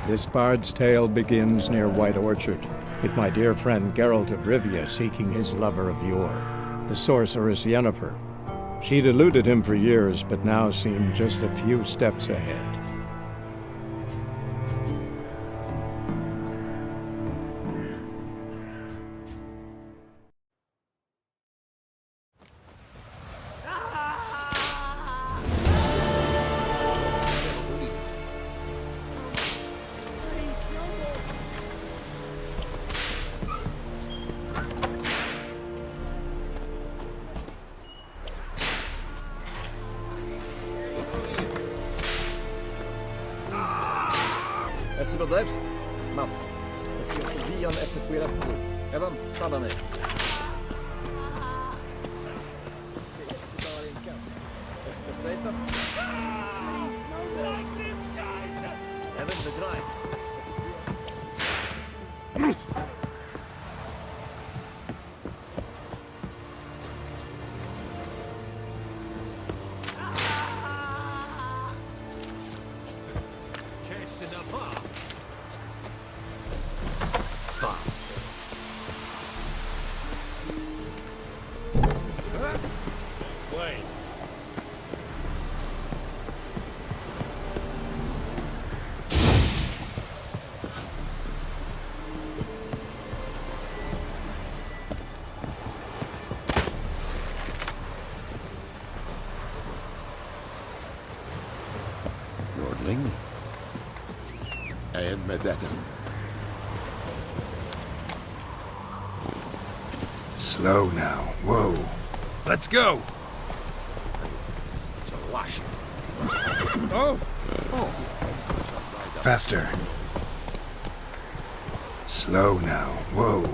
This bard's tale begins near White Orchard, with my dear friend Geralt of Rivia seeking his lover of yore, the sorceress Yennefer. She'd eluded him for years, but now seemed just a few steps ahead. Esse bedrijf? Maf. Esse vian esse cuida puro. Evan, sadane. Esse dar em casa. Receita? Evan, bedrijf. And Medetta. Slow now. Whoa. Let's go! Oh! Faster. Slow now. Whoa.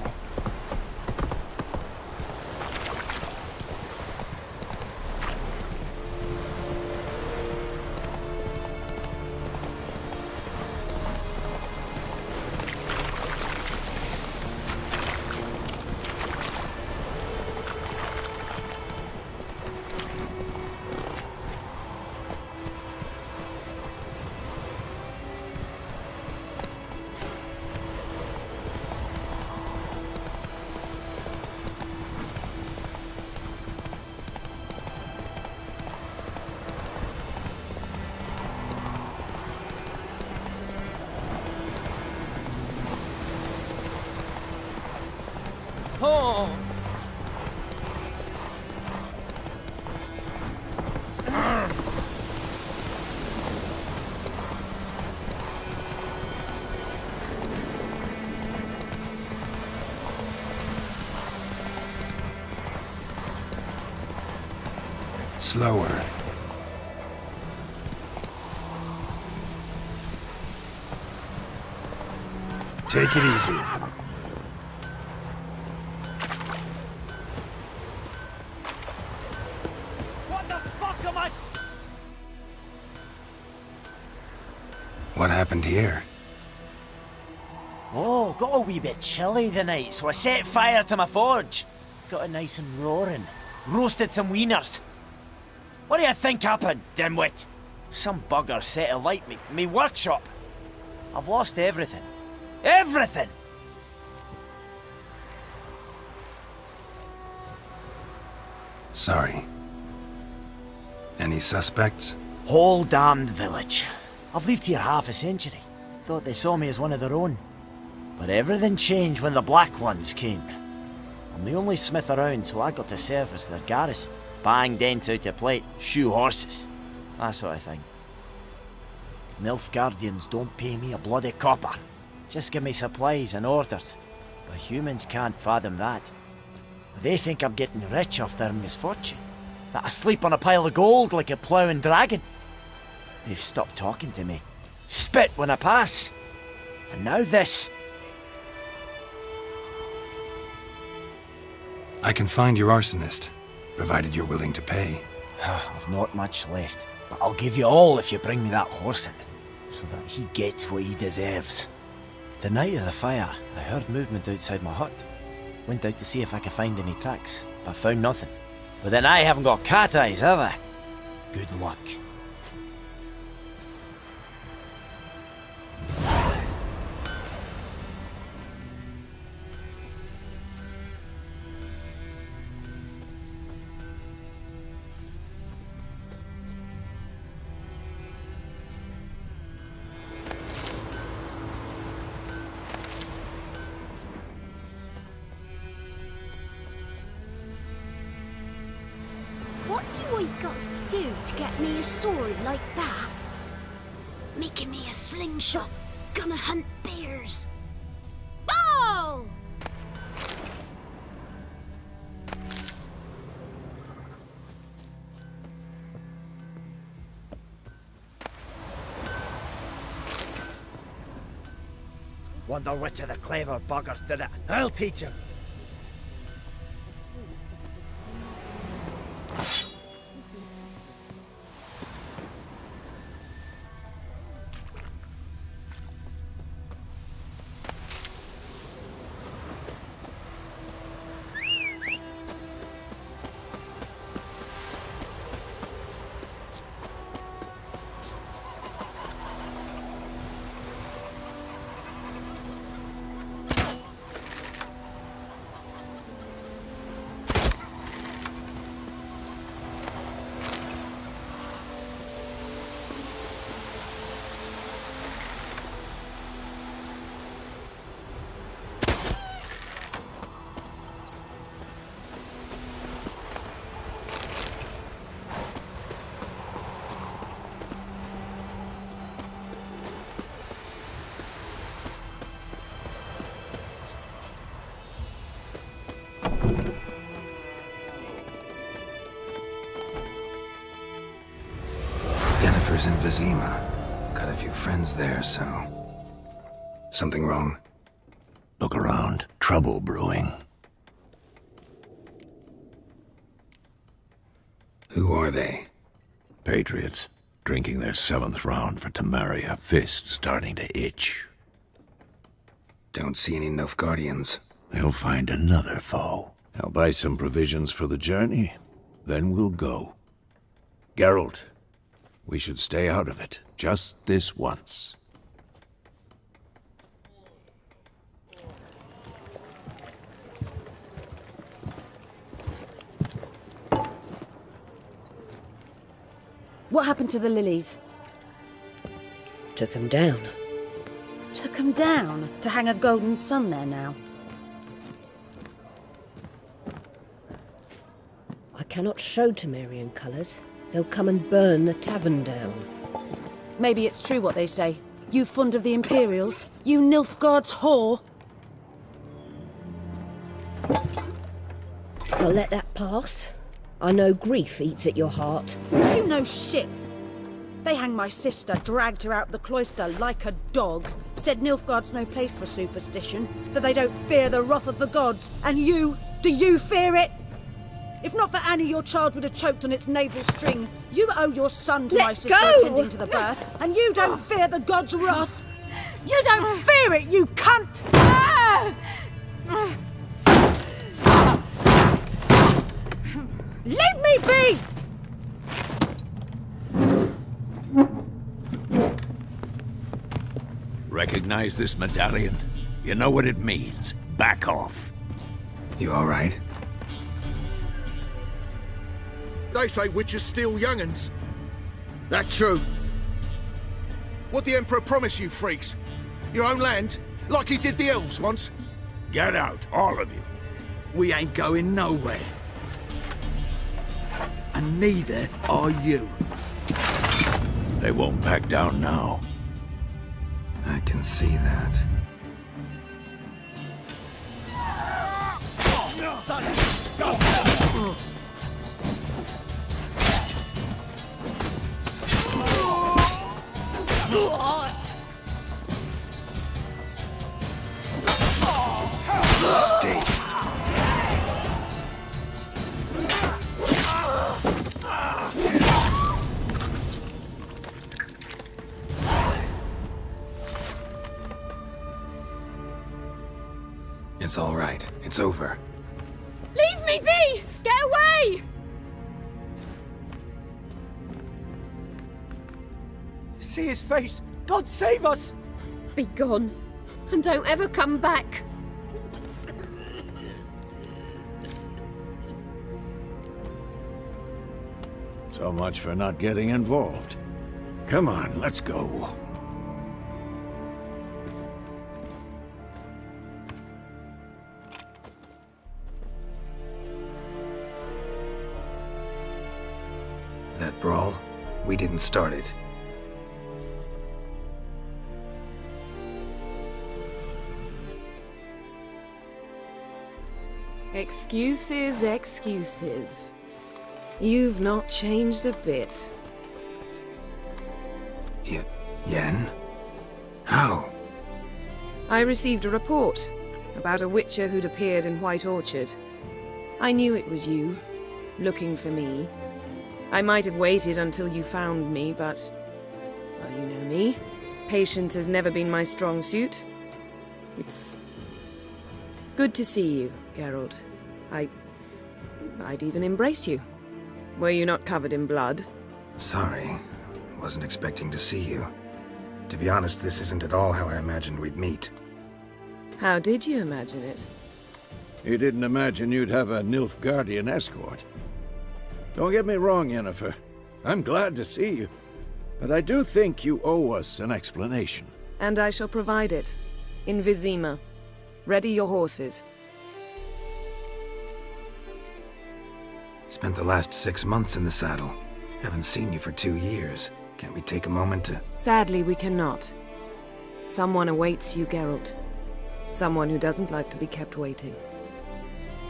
Oh! Slower. Take it easy. What the fuck am I? What happened here? Oh, got a wee bit chilly the night, so I set fire to my forge. Got it nice and roaring. Roasted some wieners. What do you think happened, dimwit? Some bugger set alight me workshop. I've lost everything. Everything! Sorry. Any suspects? Whole damned village. I've lived here half a century. Thought they saw me as one of their own. But everything changed when the Black Ones came. I'm the only smith around, so I got to service their garrison. Bang dents out of plate, shoe horses. That sort of thing. Nilfgaardians don't pay me a bloody copper. Just give me supplies and orders. But humans can't fathom that. They think I'm getting rich off their misfortune. That I sleep on a pile of gold like a ploughing dragon. They've stopped talking to me. Spit when I pass. And now this. I can find your arsonist, provided you're willing to pay. I've not much left, but I'll give you all if you bring me that horse in, so that he gets what he deserves. The night of the fire, I heard movement outside my hut. Went out to see if I could find any tracks, but found nothing. But then I haven't got cat eyes, have I? Good luck. What do I got to do to get me a sword like that? Making me a slingshot, gonna hunt bears. Oh! Wonder which of the clever buggers did it. I'll teach him. Yennefer's in Vizima. Got a few friends there, so... Something wrong? Look around. Trouble brewing. Who are they? Patriots. Drinking their 7th round for Tamaria. Fist starting to itch. Don't see any Nilfgaardians. They'll find another foe. I'll buy some provisions for the journey. Then we'll go. Geralt, we should stay out of it. Just this once. What happened to the lilies? Took him down. Took 'em down to hang a golden sun there now. I cannot show Temerian colours. They'll come and burn the tavern down. Maybe it's true what they say. You fond of the Imperials? You Nilfgaard's whore? I'll let that pass. I know grief eats at your heart. You know shit. They hanged my sister, dragged her out the cloister like a dog, said Nilfgaard's no place for superstition, that they don't fear the wrath of the gods. And you, do you fear it? If not for Annie, your child would have choked on its navel string. You owe your son to my sister attending to the birth, and you don't fear the gods' wrath. You don't fear it, you cunt! Leave me be! Recognize this medallion? You know what it means. Back off. You all right? They say witches steal young'uns. That true? What the Emperor promise you, freaks? Your own land? Like he did the elves once? Get out, all of you. We ain't going nowhere. And neither are you. They won't back down now. I can see that. Son, go! Stay. It's all right. It's over. Leave me be! Get away! See his face! God save us! Be gone, and don't ever come back. So much for not getting involved. Come on, let's go. brawl, we didn't start it. Excuses, excuses. You've not changed a bit. Yen? How? I received a report about a witcher who'd appeared in White Orchard. I knew it was you, looking for me. I might have waited until you found me, but... well, you know me. Patience has never been my strong suit. It's... good to see you, Geralt. I'd even embrace you. Were you not covered in blood? Sorry. Wasn't expecting to see you. To be honest, this isn't at all how I imagined we'd meet. How did you imagine it? You didn't imagine you'd have a Nilfgaardian escort. Don't get me wrong, Yennefer. I'm glad to see you. But I do think you owe us an explanation. And I shall provide it. In Vizima. Ready your horses. Spent the last 6 months in the saddle. Haven't seen you for 2 years. Can't we take a moment to... Sadly, we cannot. Someone awaits you, Geralt. Someone who doesn't like to be kept waiting.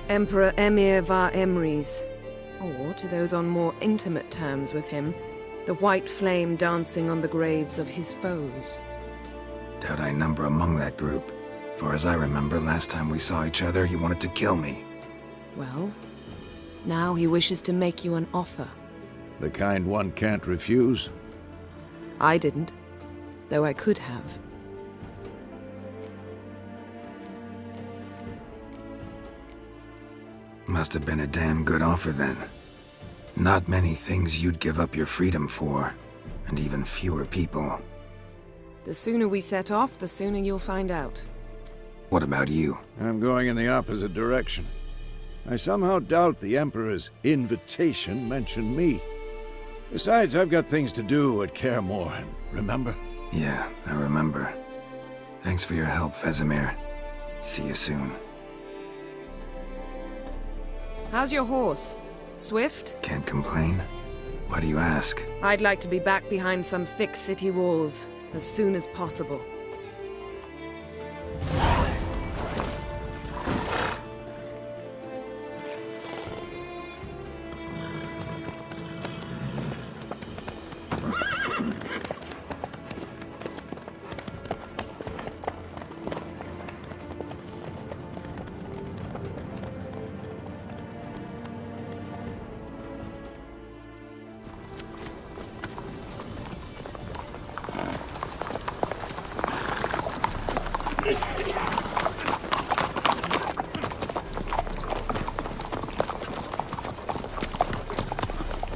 Emperor Emir var Emrys. Or, to those on more intimate terms with him, the white flame dancing on the graves of his foes. Doubt I number among that group. For as I remember, last time we saw each other, he wanted to kill me. Well, now he wishes to make you an offer. The kind one can't refuse? I didn't, though I could have. Must have been a damn good offer then. Not many things you'd give up your freedom for, and even fewer people. The sooner we set off, the sooner you'll find out. What about you? I'm going in the opposite direction. I somehow doubt the Emperor's invitation mentioned me. Besides, I've got things to do at Kaer Morhen, remember? Yeah, I remember. Thanks for your help, Vesemir. See you soon. How's your horse? Swift? Can't complain. Why do you ask? I'd like to be back behind some thick city walls as soon as possible.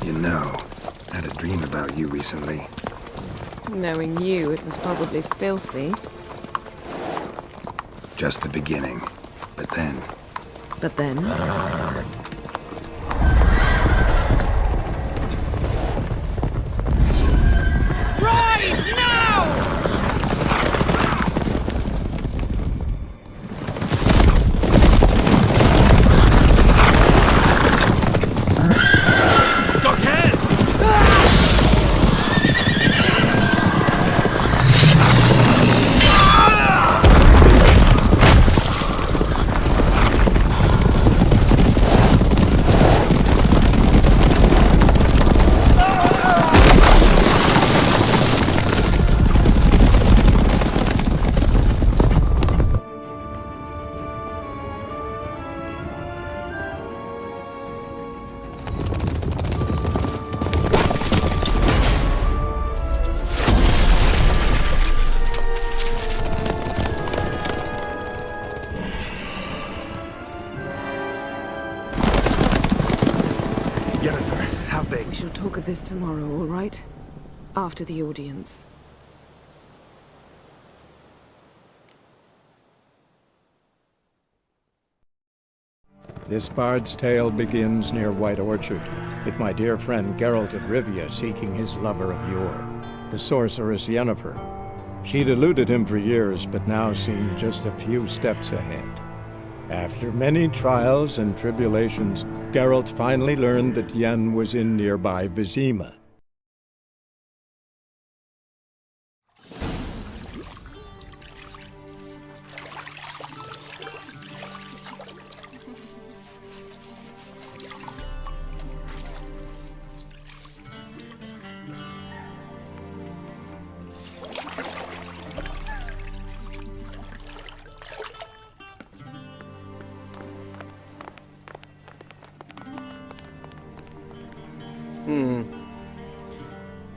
You know, I had a dream about you recently. Knowing you, it was probably filthy. Just the beginning. But then... But then? Yennefer, how big? We shall talk of this tomorrow, all right? After the audience. This bard's tale begins near White Orchard, with my dear friend Geralt of Rivia seeking his lover of yore, the sorceress Yennefer. She'd eluded him for years, but now seemed just a few steps ahead. After many trials and tribulations, Geralt finally learned that Yen was in nearby Vizima,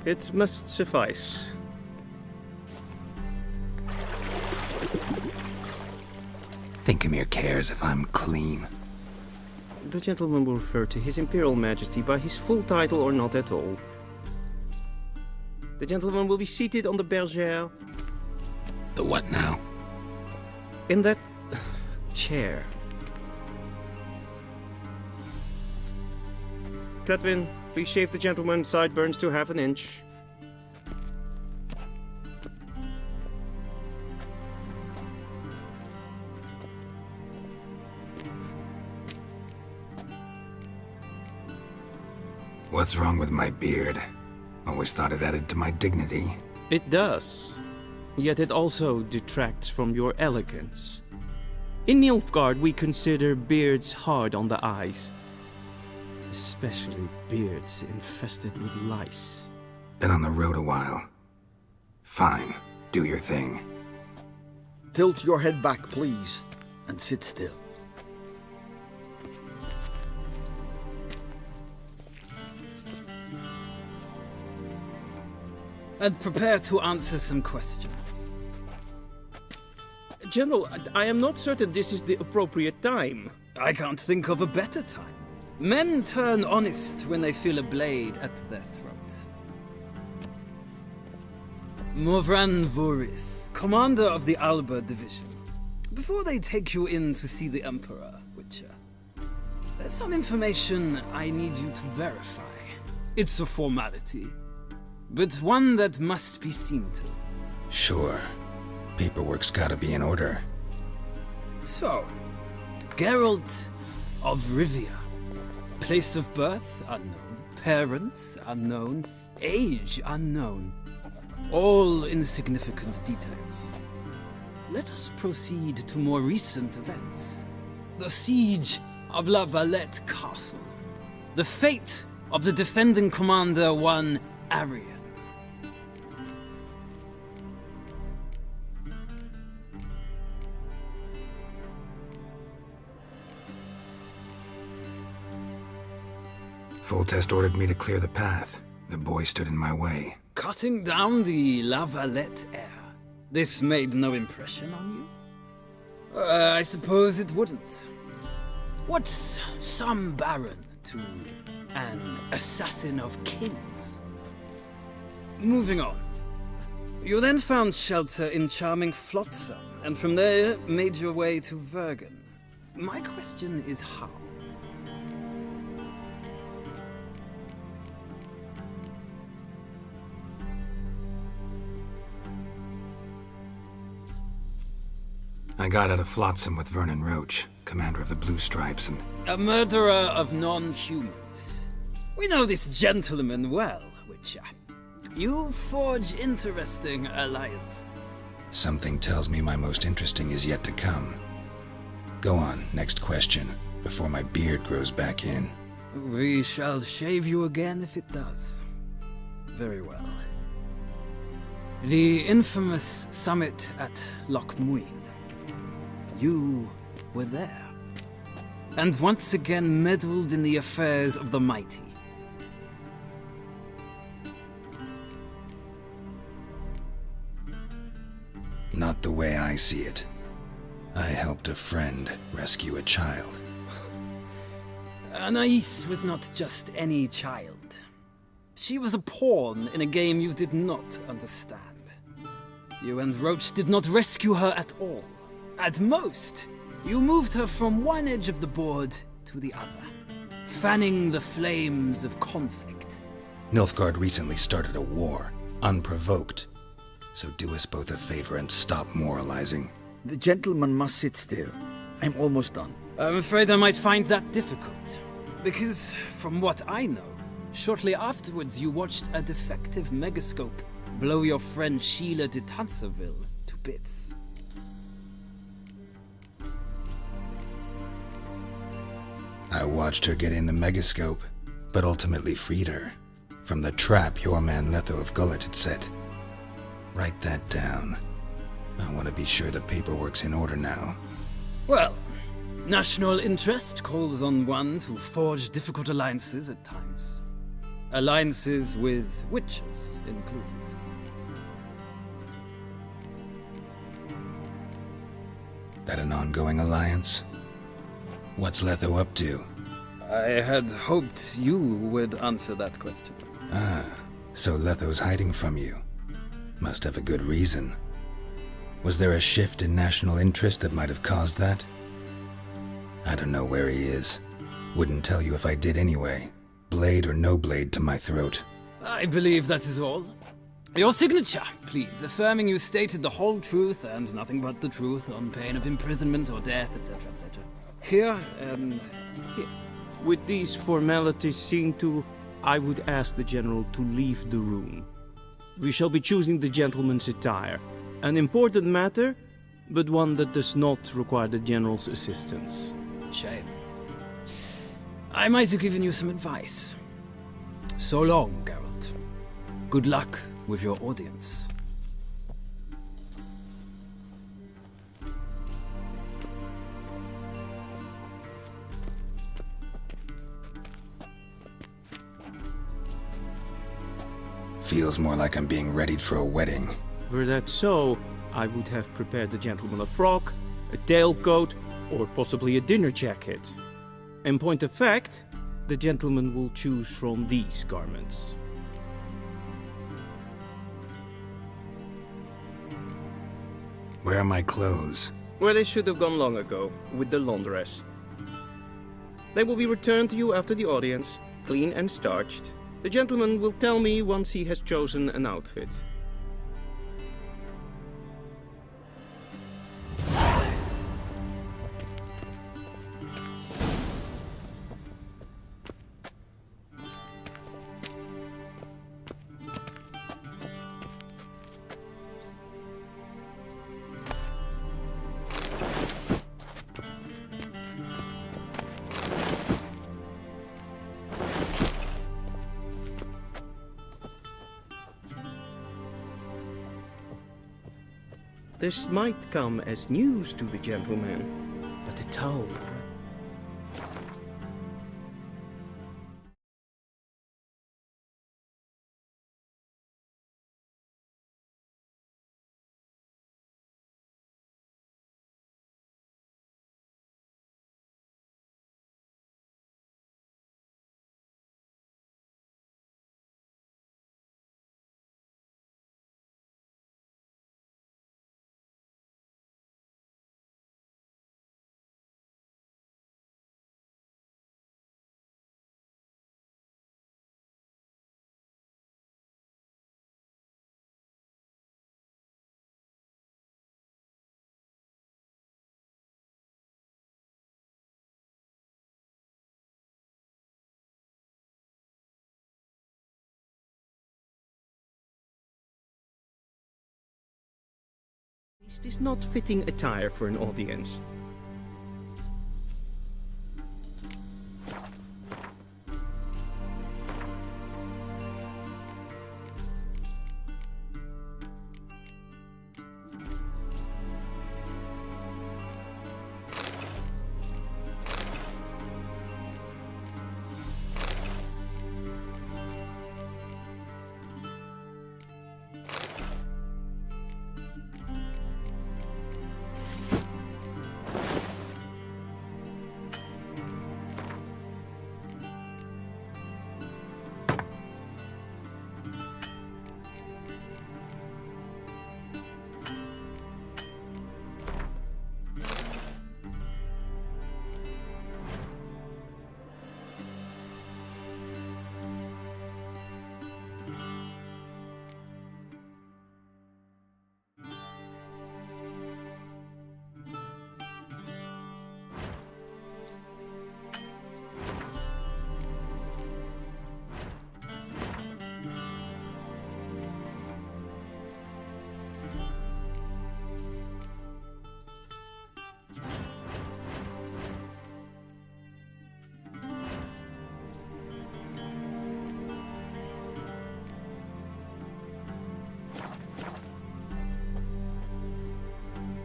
It must suffice. Thinkamere cares if I'm clean. The gentleman will refer to His Imperial Majesty by his full title or not at all. The gentleman will be seated on the bergère. The what now? In that chair. Cletwin, please shave the gentleman's sideburns to ½ an inch. What's wrong with my beard? Always thought it added to my dignity. It does. Yet it also detracts from your elegance. In Nilfgaard, we consider beards hard on the eyes. Especially beards infested with lice. Been on the road a while. Fine, do your thing. Tilt your head back, please, and sit still. And prepare to answer some questions. General, I am not certain this is the appropriate time. I can't think of a better time. Men turn honest when they feel a blade at their throat. Morvran Voris, commander of the Alba Division. Before they take you in to see the Emperor, Witcher, there's some information I need you to verify. It's a formality, but one that must be seen to. Sure. Paperwork's gotta be in order. So, Geralt of Rivia. Place of birth unknown, parents unknown, age unknown. All insignificant details. Let us proceed to more recent events. The siege of La Valette Castle. The fate of the defending commander, one Arian. Full Test ordered me to clear the path. The boy stood in my way. Cutting down the La Valette heir. This made no impression on you? I suppose it wouldn't. What's some baron to an assassin of kings? Moving on. You then found shelter in charming Flotsam, and from there made your way to Vergen. My question is how? I got out of Flotsam with Vernon Roach, commander of the Blue Stripes, and... A murderer of non-humans. We know this gentleman well, Witcher. You forge interesting alliances. Something tells me my most interesting is yet to come. Go on, next question, before my beard grows back in. We shall shave you again if it does. Very well. The infamous summit at Loch Muin. You were there. And once again meddled in the affairs of the mighty. Not the way I see it. I helped a friend rescue a child. Anais was not just any child. She was a pawn in a game you did not understand. You and Roach did not rescue her at all. At most, you moved her from one edge of the board to the other, fanning the flames of conflict. Nilfgaard recently started a war, unprovoked. So do us both a favor and stop moralizing. The gentleman must sit still. I'm almost done. I'm afraid I might find that difficult. Because, from what I know, shortly afterwards you watched a defective megascope blow your friend Sheila de Tanserville to bits. I watched her get in the megascope, but ultimately freed her from the trap your man Letho of Gullet had set. Write that down. I want to be sure the paperwork's in order now. Well, national interest calls on one to forge difficult alliances at times. Alliances with witches included. That an ongoing alliance? What's Letho up to? I had hoped you would answer that question. Ah, so Letho's hiding from you. Must have a good reason. Was there a shift in national interest that might have caused that? I don't know where he is. Wouldn't tell you if I did anyway. Blade or no blade to my throat. I believe that is all. Your signature, please, affirming you stated the whole truth and nothing but the truth on pain of imprisonment or death, etc., etc. Here and here. With these formalities seen to, I would ask the General to leave the room. We shall be choosing the gentleman's attire. An important matter, but one that does not require the General's assistance. Shame. I might have given you some advice. So long, Geralt. Good luck with your audience. Feels more like I'm being readied for a wedding. Were that so, I would have prepared the gentleman a frock, a tailcoat, or possibly a dinner jacket. In point of fact, the gentleman will choose from these garments. Where are my clothes? Where they should have gone long ago, with the laundress. They will be returned to you after the audience, clean and starched. The gentleman will tell me once he has chosen an outfit. This might come as news to the gentleman, but the towel... It is not fitting attire for an audience.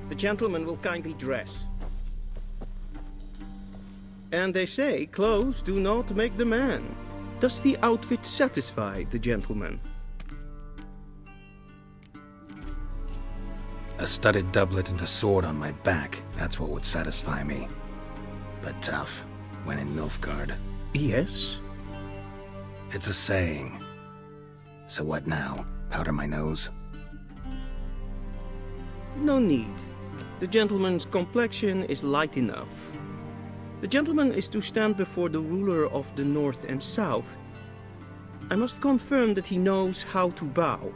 The gentleman will kindly dress. And they say clothes do not make the man. Does the outfit satisfy the gentleman? A studded doublet and a sword on my back, that's what would satisfy me. But tough, when in Nilfgaard. Yes? It's a saying. So what now? Powder my nose? No need. The gentleman's complexion is light enough. The gentleman is to stand before the ruler of the North and South. I must confirm that he knows how to bow.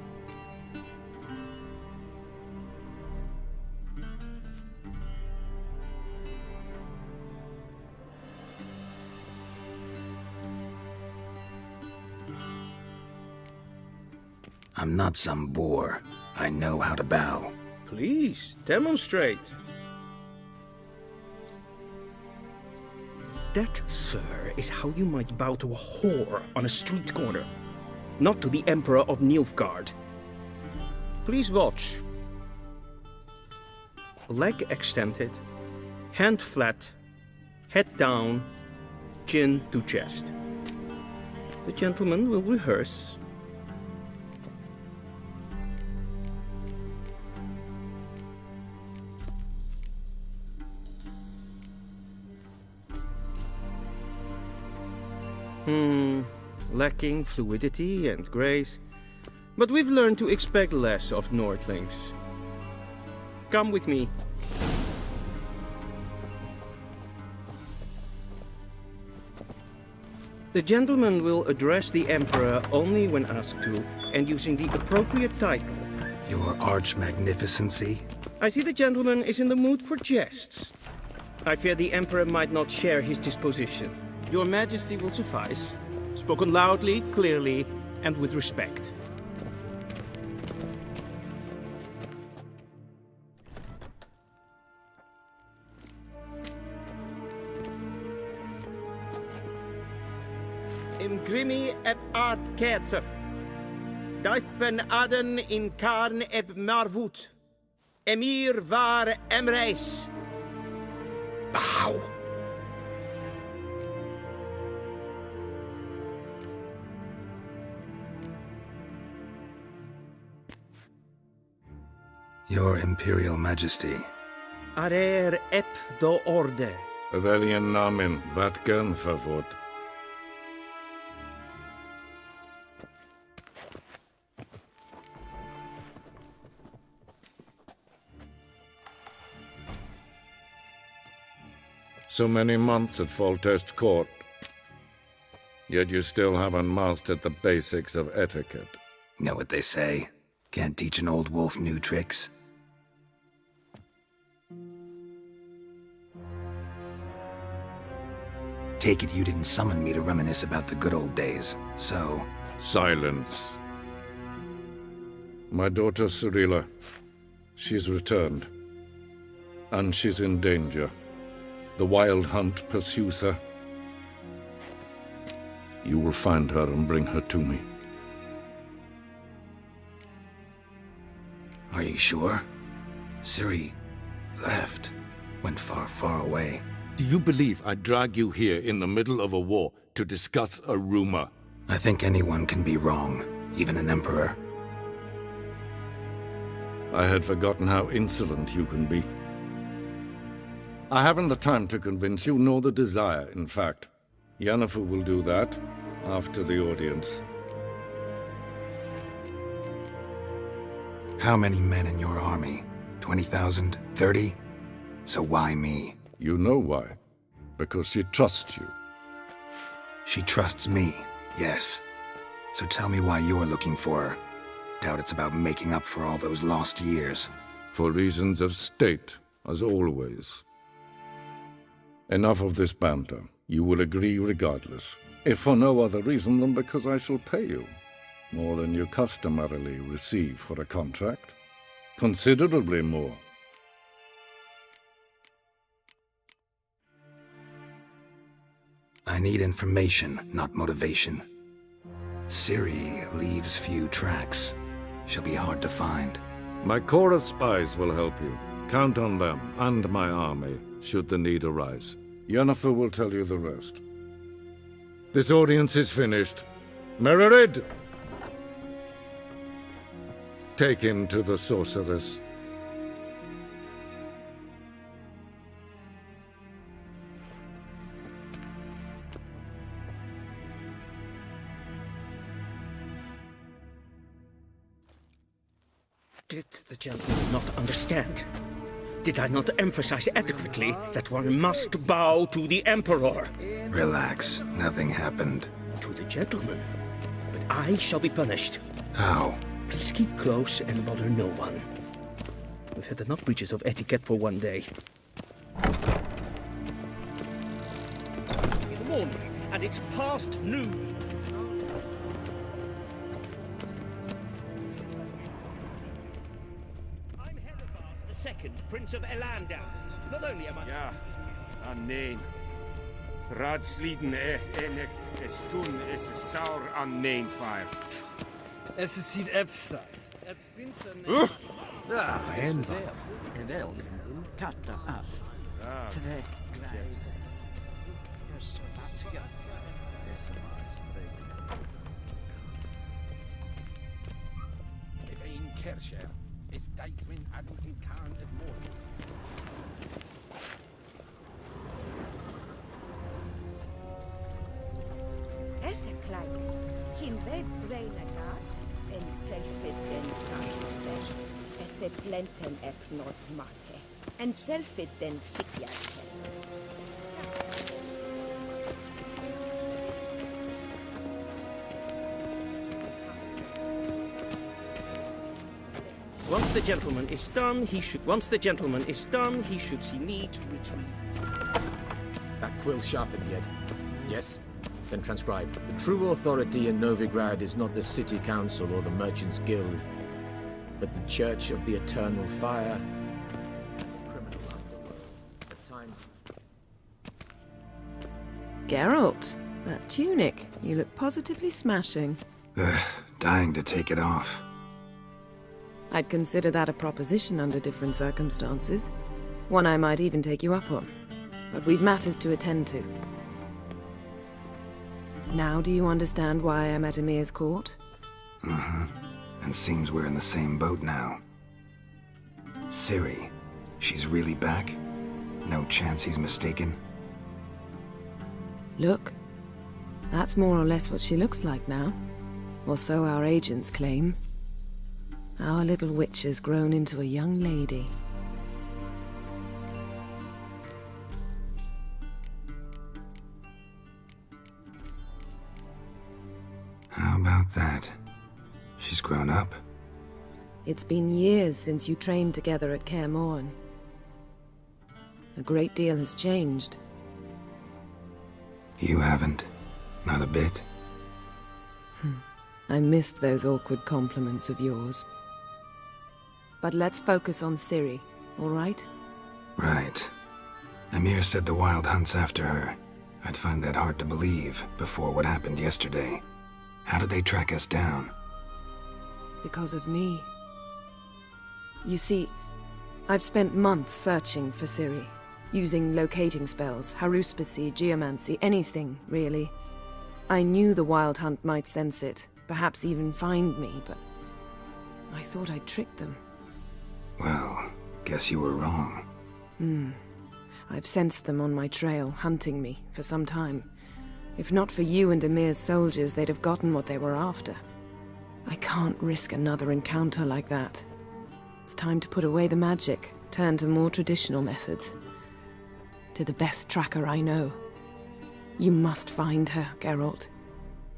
I'm not some boor. I know how to bow. Please, demonstrate. That, sir, is how you might bow to a whore on a street corner, not to the Emperor of Nilfgaard. Please watch. Leg extended, hand flat, head down, chin to chest. The gentleman will rehearse. Lacking fluidity and grace, but we've learned to expect less of Nordlings. Come with me. The gentleman will address the Emperor only when asked to, and using the appropriate title. Your Arch-Magnificency? I see the gentleman is in the mood for jests. I fear the Emperor might not share his disposition. Your Majesty will suffice. Spoken loudly, clearly, and with respect. Im grimi eb art ketzer. Daifen aden in karn eb marvut. Emir var emreis. Bow! Your Imperial Majesty. Arer ep do orde. Veljen namen, vatken favot. So many months at Foltest Court, yet you still haven't mastered the basics of etiquette. Know what they say? Can't teach an old wolf new tricks. Take it you didn't summon me to reminisce about the good old days, so... Silence. My daughter Cyrilla, she's returned. And she's in danger. The Wild Hunt pursues her. You will find her and bring her to me. Are you sure? Ciri left. Went far, far away. Do you believe I'd drag you here in the middle of a war to discuss a rumor? I think anyone can be wrong, even an emperor. I had forgotten how insolent you can be. I haven't the time to convince you, nor the desire, in fact. Yennefer will do that after the audience. How many men in your army? 20,000? 30? So why me? You know why. Because she trusts you. She trusts me, yes. So tell me why you're looking for her. Doubt it's about making up for all those lost years. For reasons of state, as always. Enough of this banter. You will agree regardless. If for no other reason than because I shall pay you. More than you customarily receive for a contract. Considerably more. I need information, not motivation. Ciri leaves few tracks. She'll be hard to find. My corps of spies will help you. Count on them, and my army, should the need arise. Yennefer will tell you the rest. This audience is finished. Mererid! Take him to the sorceress. Did the gentleman not understand? Did I not emphasize adequately that one must bow to the Emperor? Relax. Nothing happened. To the gentleman. But I shall be punished. How? Please keep close and bother no one. We've had enough breaches of etiquette for one day. In the morning, and it's past noon. I'm Yennefer the Second, Prince of Elandar. Not only am I... Ja, an nein. Radsliden nicht. Es tun, es ist sauer an nein fire. Es ist sieht F-Side. Esse kleid. Hin we breine gaat. En selfie den tarfe. Esse plenten ep not make. En selfie den sikjarte. Once the gentleman is done, he should... Once the gentleman is done, he should see me to retrieve... That quill sharpened yet? Yes? Then transcribe. The true authority in Novigrad is not the City Council or the Merchants Guild, but the Church of the Eternal Fire. The criminal underworld. At times... Geralt, that tunic. You look positively smashing. Ugh, dying to take it off. I'd consider that a proposition under different circumstances. One I might even take you up on. But we've matters to attend to. Now do you understand why I'm at Emir's court? Mm-hmm. And seems we're in the same boat now. Ciri, she's really back? No chance he's mistaken? Look. That's more or less what she looks like now. Or so our agents claim. Our little witch has grown into a young lady. How about that? She's grown up? It's been years since you trained together at Kaer Morhen. A great deal has changed. You haven't? Not a bit? I missed those awkward compliments of yours. But let's focus on Ciri, all right? Right. Emir said the Wild Hunt's after her. I'd find that hard to believe before what happened yesterday. How did they track us down? Because of me. You see, I've spent months searching for Ciri, using locating spells, haruspicy, geomancy, anything, really. I knew the Wild Hunt might sense it, perhaps even find me, but I thought I'd tricked them. Well, guess you were wrong. I've sensed them on my trail, hunting me, for some time. If not for you and Emir's soldiers, they'd have gotten what they were after. I can't risk another encounter like that. It's time to put away the magic, turn to more traditional methods. To the best tracker I know. You must find her, Geralt.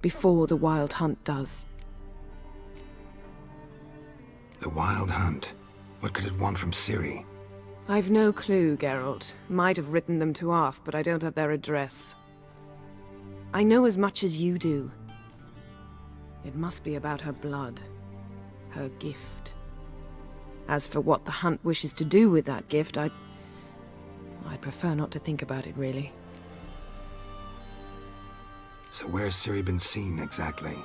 Before the Wild Hunt does. The Wild Hunt? What could it want from Ciri? I've no clue, Geralt. Might have written them to ask, but I don't have their address. I know as much as you do. It must be about her blood. Her gift. As for what the Hunt wishes to do with that gift, I'd prefer not to think about it, really. So where's Ciri been seen, exactly?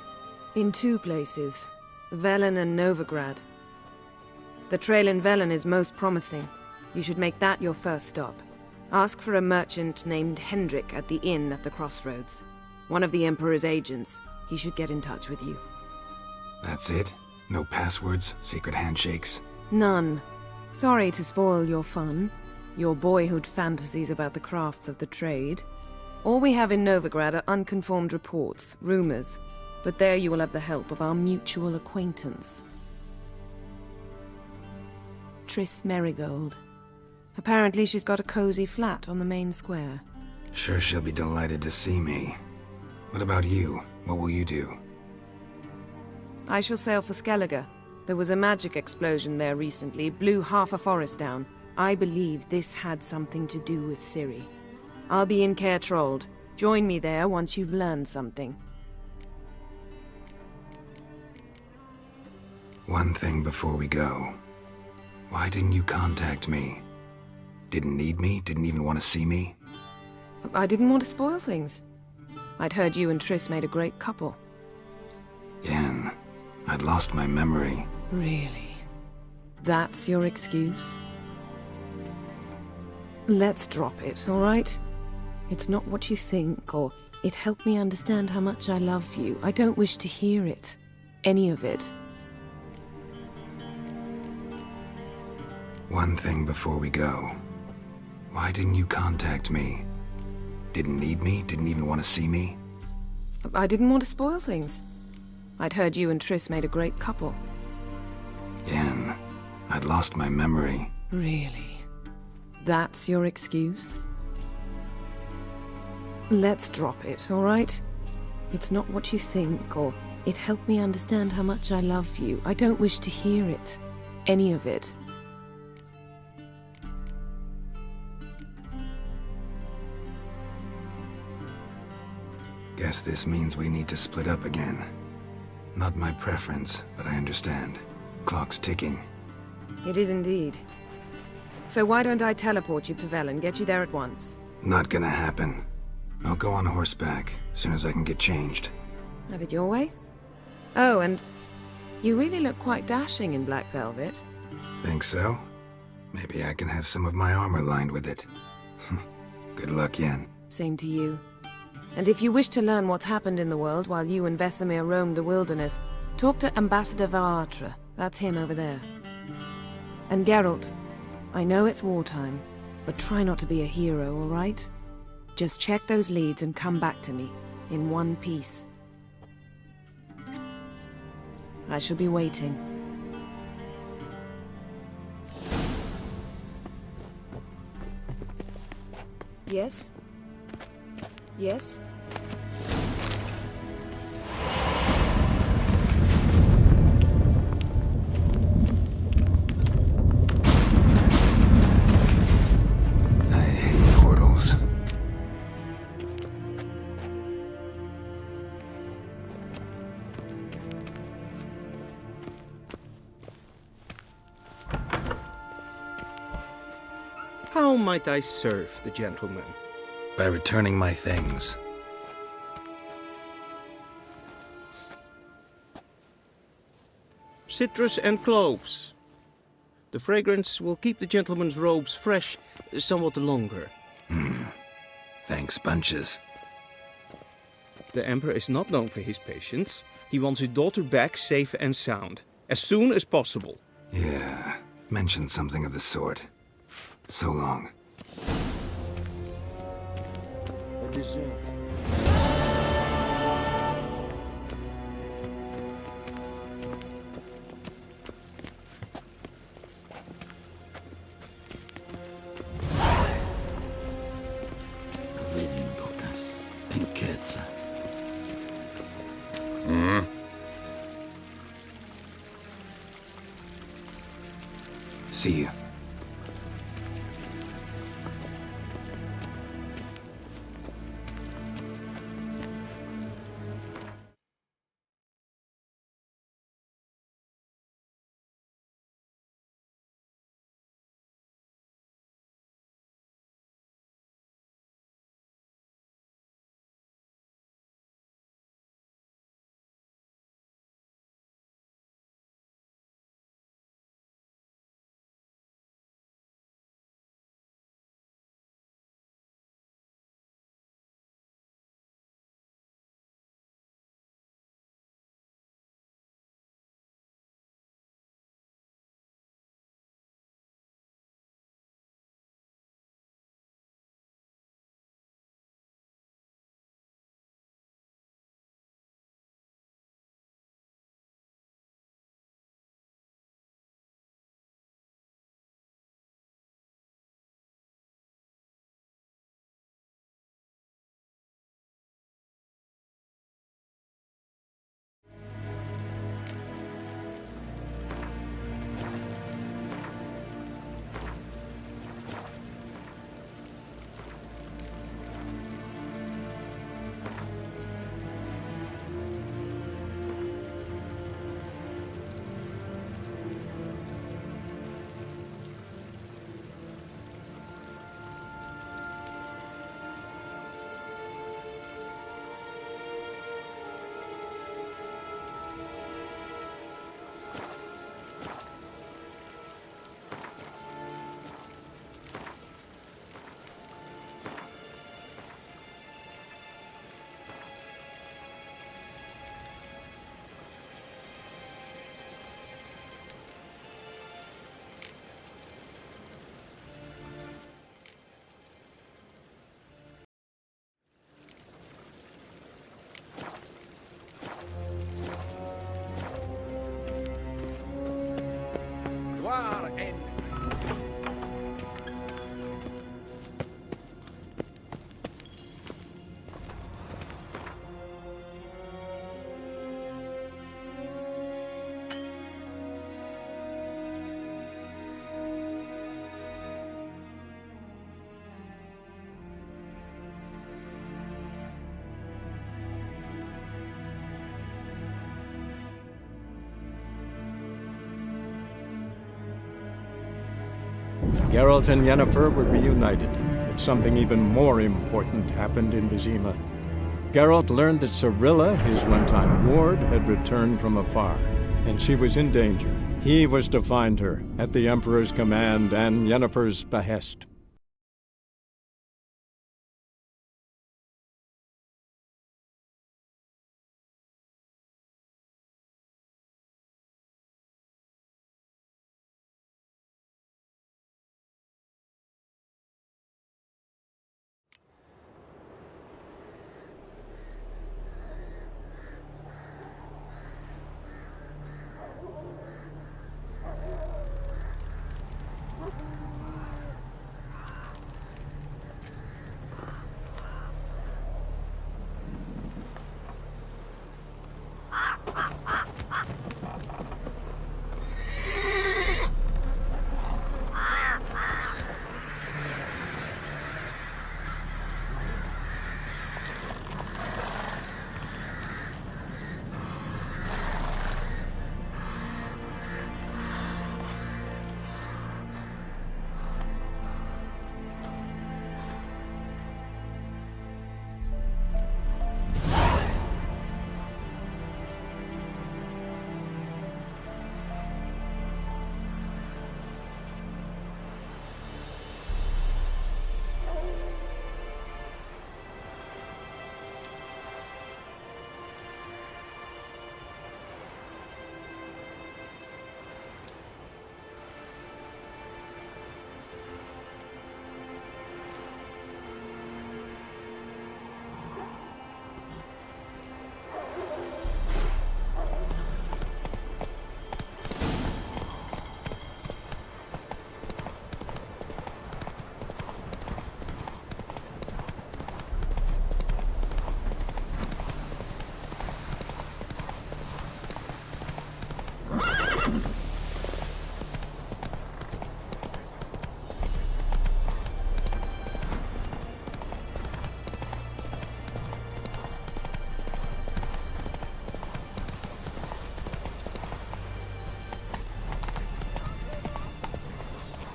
In two places. Velen and Novigrad. The trail in Velen is most promising. You should make that your first stop. Ask for a merchant named Hendrik at the inn at the crossroads. One of the Emperor's agents. He should get in touch with you. That's it? No passwords? Secret handshakes? None. Sorry to spoil your fun. Your boyhood fantasies about the crafts of the trade. All we have in Novigrad are unconformed reports, rumors. But there you will have the help of our mutual acquaintance. Triss Merigold. Apparently she's got a cozy flat on the main square. Sure she'll be delighted to see me. What about you? What will you do? I shall sail for Skellige. There was a magic explosion there recently, blew half a forest down. I believe this had something to do with Ciri. I'll be in Caer Trold. Join me there once you've learned something. One thing before we go. Why didn't you contact me? Didn't need me? Didn't even want to see me? I didn't want to spoil things. I'd heard you and Triss made a great couple. Yen, I'd lost my memory. Really? That's your excuse? Let's drop it, all right? It's not what you think, or it helped me understand how much I love you. I don't wish to hear it. Any of it. One thing before we go. Why didn't you contact me? Didn't need me? Didn't even want to see me? I didn't want to spoil things. I'd heard you and Triss made a great couple. Yen, I'd lost my memory. Really? That's your excuse? Let's drop it, all right? It's not what you think, or it helped me understand how much I love you. I don't wish to hear it. Any of it. Guess this means we need to split up again. Not my preference, but I understand. Clock's ticking. It is indeed. So why don't I teleport you to Velen, get you there at once? Not gonna happen. I'll go on horseback, as soon as I can get changed. Have it your way? Oh, and you really look quite dashing in black velvet. Think so? Maybe I can have some of my armor lined with it. Good luck, Yen. Same to you. And if you wish to learn what's happened in the world while you and Vesemir roamed the wilderness, talk to Ambassador Varatra. That's him over there. And Geralt, I know it's wartime, but try not to be a hero, all right? Just check those leads and come back to me, in one piece. I shall be waiting. Yes? Yes? I hate portals. How might I serve the gentleman? By returning my things. Citrus and cloves. The fragrance will keep the gentleman's robes fresh somewhat longer. Thanks, bunches. The Emperor is not known for his patience. He wants his daughter back safe and sound, as soon as possible. Yeah, mentioned something of the sort. So long. A dessert. Velindocas, Enquetza. See you. Geralt and Yennefer were reunited, but something even more important happened in Vizima. Geralt learned that Cirilla, his one-time ward, had returned from afar, and she was in danger. He was to find her, at the Emperor's command and Yennefer's behest.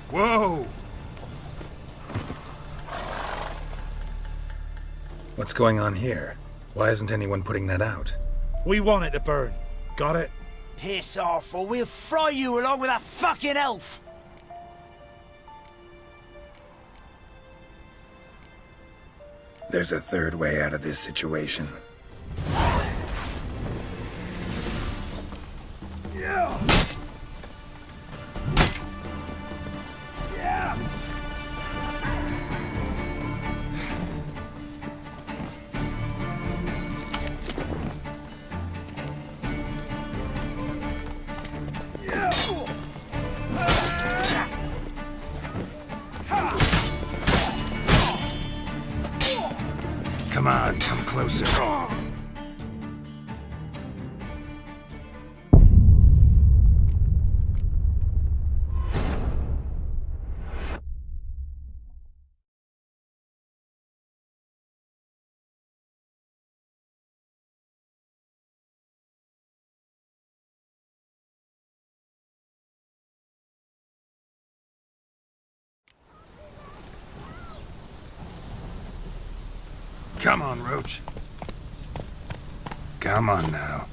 Whoa! What's going on here? Why isn't anyone putting that out? We want it to burn. Got it? Piss off, or we'll fry you along with that fucking elf! There's a third way out of this situation. Yeah! Come on, come closer. Come on, Roach. Come on now.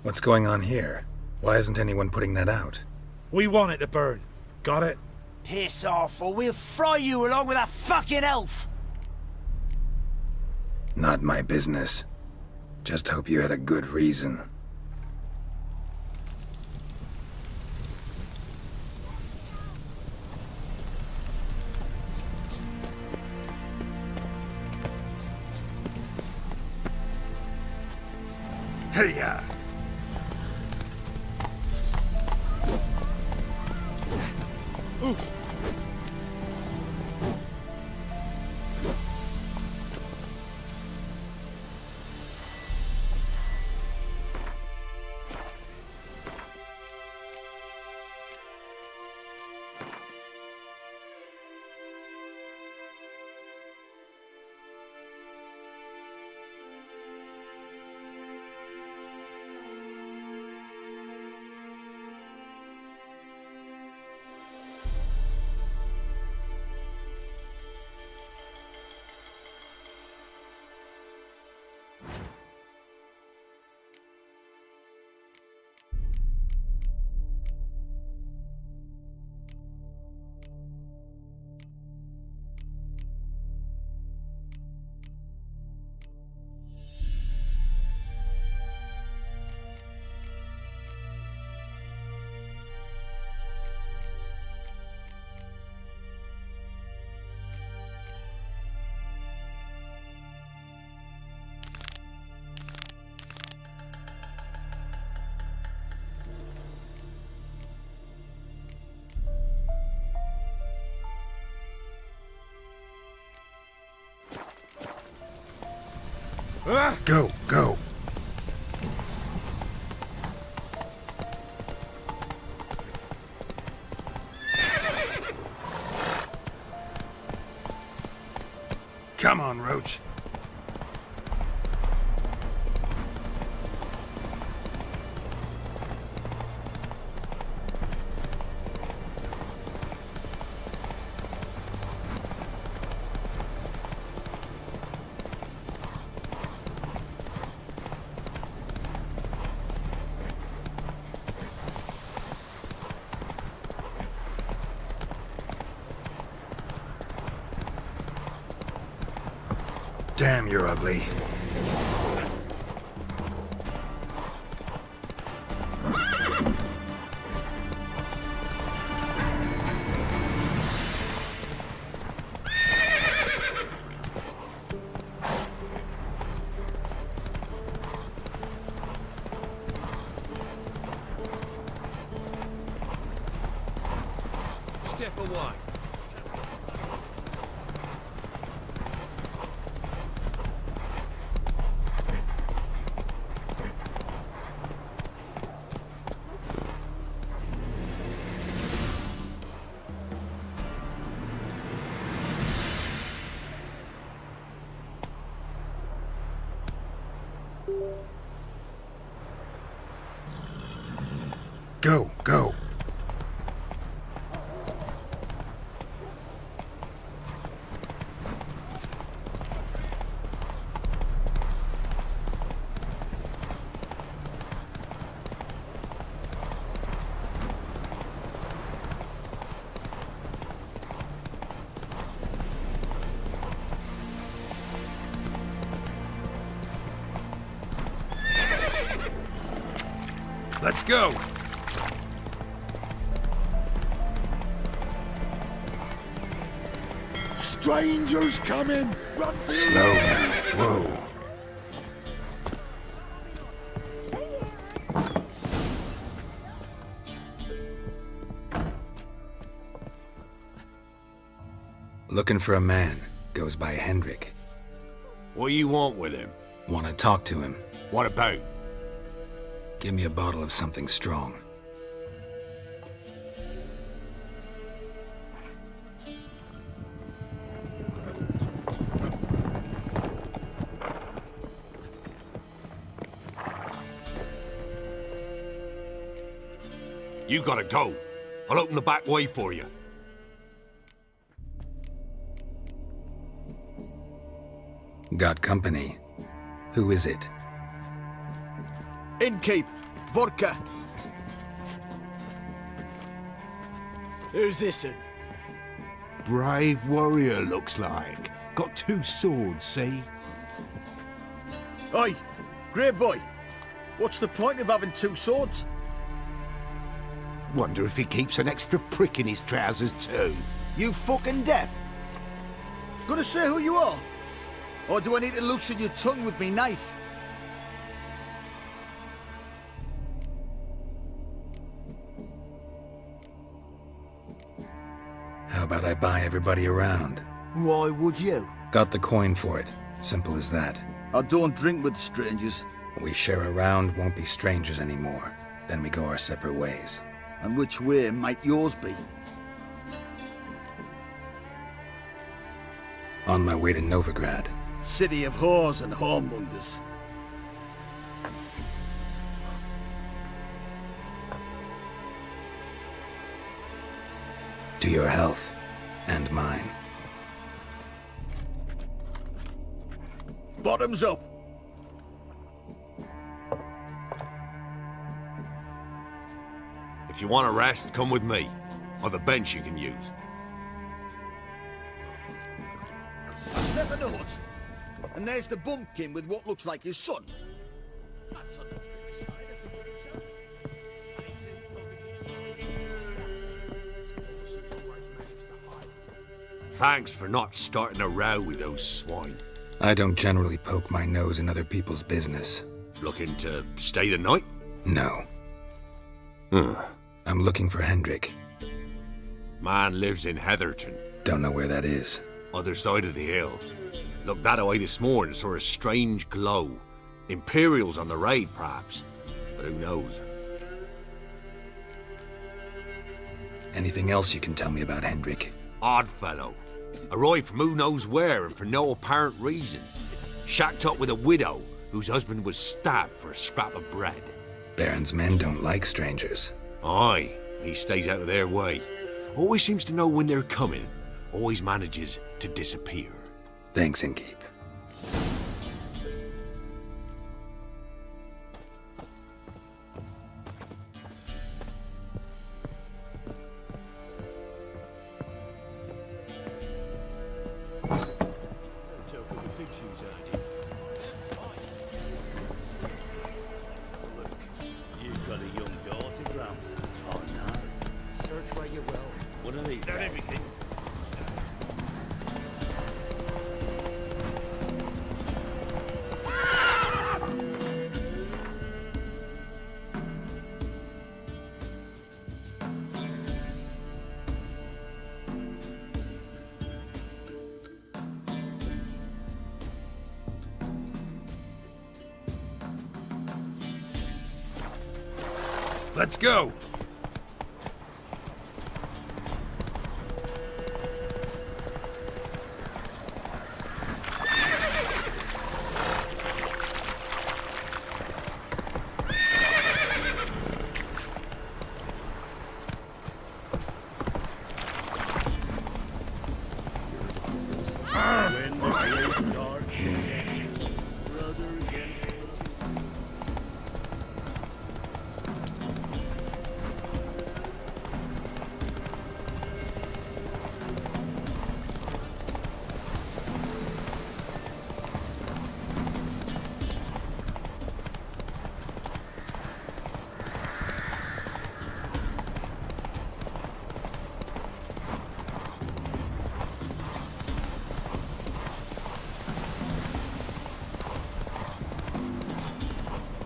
What's going on here? Why isn't anyone putting that out? We want it to burn. Got it? Piss off, or we'll fry you along with that fucking elf! Not my business. Just hope you had a good reason. Hey-ya! Go, go. Come on, Roach. Damn, you're ugly. Step away. Go, go. Let's go. Strangers coming! Run for your Slow life! now. Whoa. Looking for a man. Goes by Hendrik. What do you want with him? Want to talk to him. What about? Give me a bottle of something strong. You gotta go. I'll open the back way for you. Got company. Who is it? Innkeep, vodka. Who's this? Brave warrior, looks like. Got 2 swords, see? Oi, grey boy. What's the point of having 2 swords? Wonder if he keeps an extra prick in his trousers too. You fucking deaf? Gonna say who you are? Or do I need to loosen your tongue with me knife? How about I buy everybody around? Why would you? Got the coin for it. Simple as that. I don't drink with strangers. We share a round, won't be strangers anymore. Then we go our separate ways. And which way might yours be? On my way to Novigrad. City of whores and whoremongers. To your health. And mine. Bottoms up! If you want a rest, come with me. I've a bench you can use. I step in the hut, and there's the bumpkin with what looks like his son. That's on the pretty side of the wood itself. Thanks for not starting a row with those swine. I don't generally poke my nose in other people's business. Looking to stay the night? No. I'm looking for Hendrik. Man lives in Heatherton. Don't know where that is. Other side of the hill. Looked that away this morning, saw a strange glow. Imperials on the raid, perhaps. But who knows? Anything else you can tell me about Hendrik? Odd fellow. Arrived from who knows where and for no apparent reason. Shacked up with a widow whose husband was stabbed for a scrap of bread. Baron's men don't like strangers. Aye, he stays out of their way. Always seems to know when they're coming. Always manages to disappear. Thanks, Innkeep. Let's go!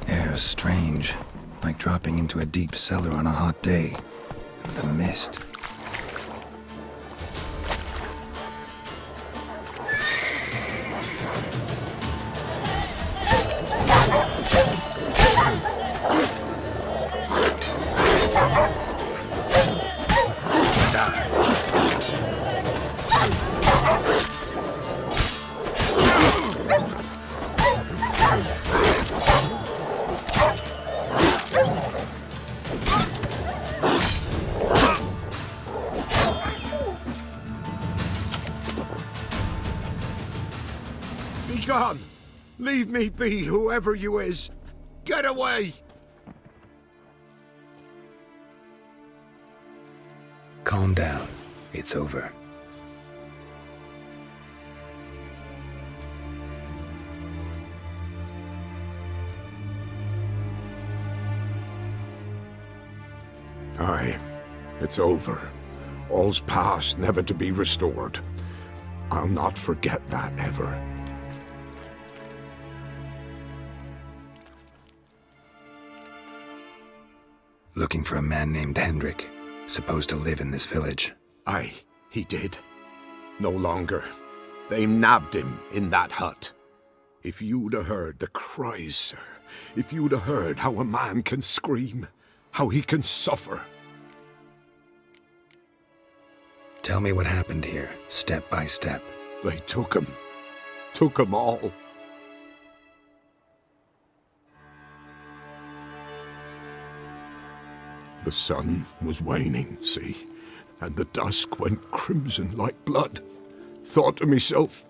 Air's strange, like dropping into a deep cellar on a hot day. And the mist. Be gone! Leave me be, whoever you is! Get away! Calm down. It's over. Aye, it's over. All's past, never to be restored. I'll not forget that ever. Looking for a man named Hendrik, supposed to live in this village. Aye, he did. No longer. They nabbed him in that hut. If you'd have heard the cries, sir, if you'd have heard how a man can scream, how he can suffer. Tell me what happened here, step by step. They took him all. The sun was waning, see, and the dusk went crimson like blood. Thought to myself,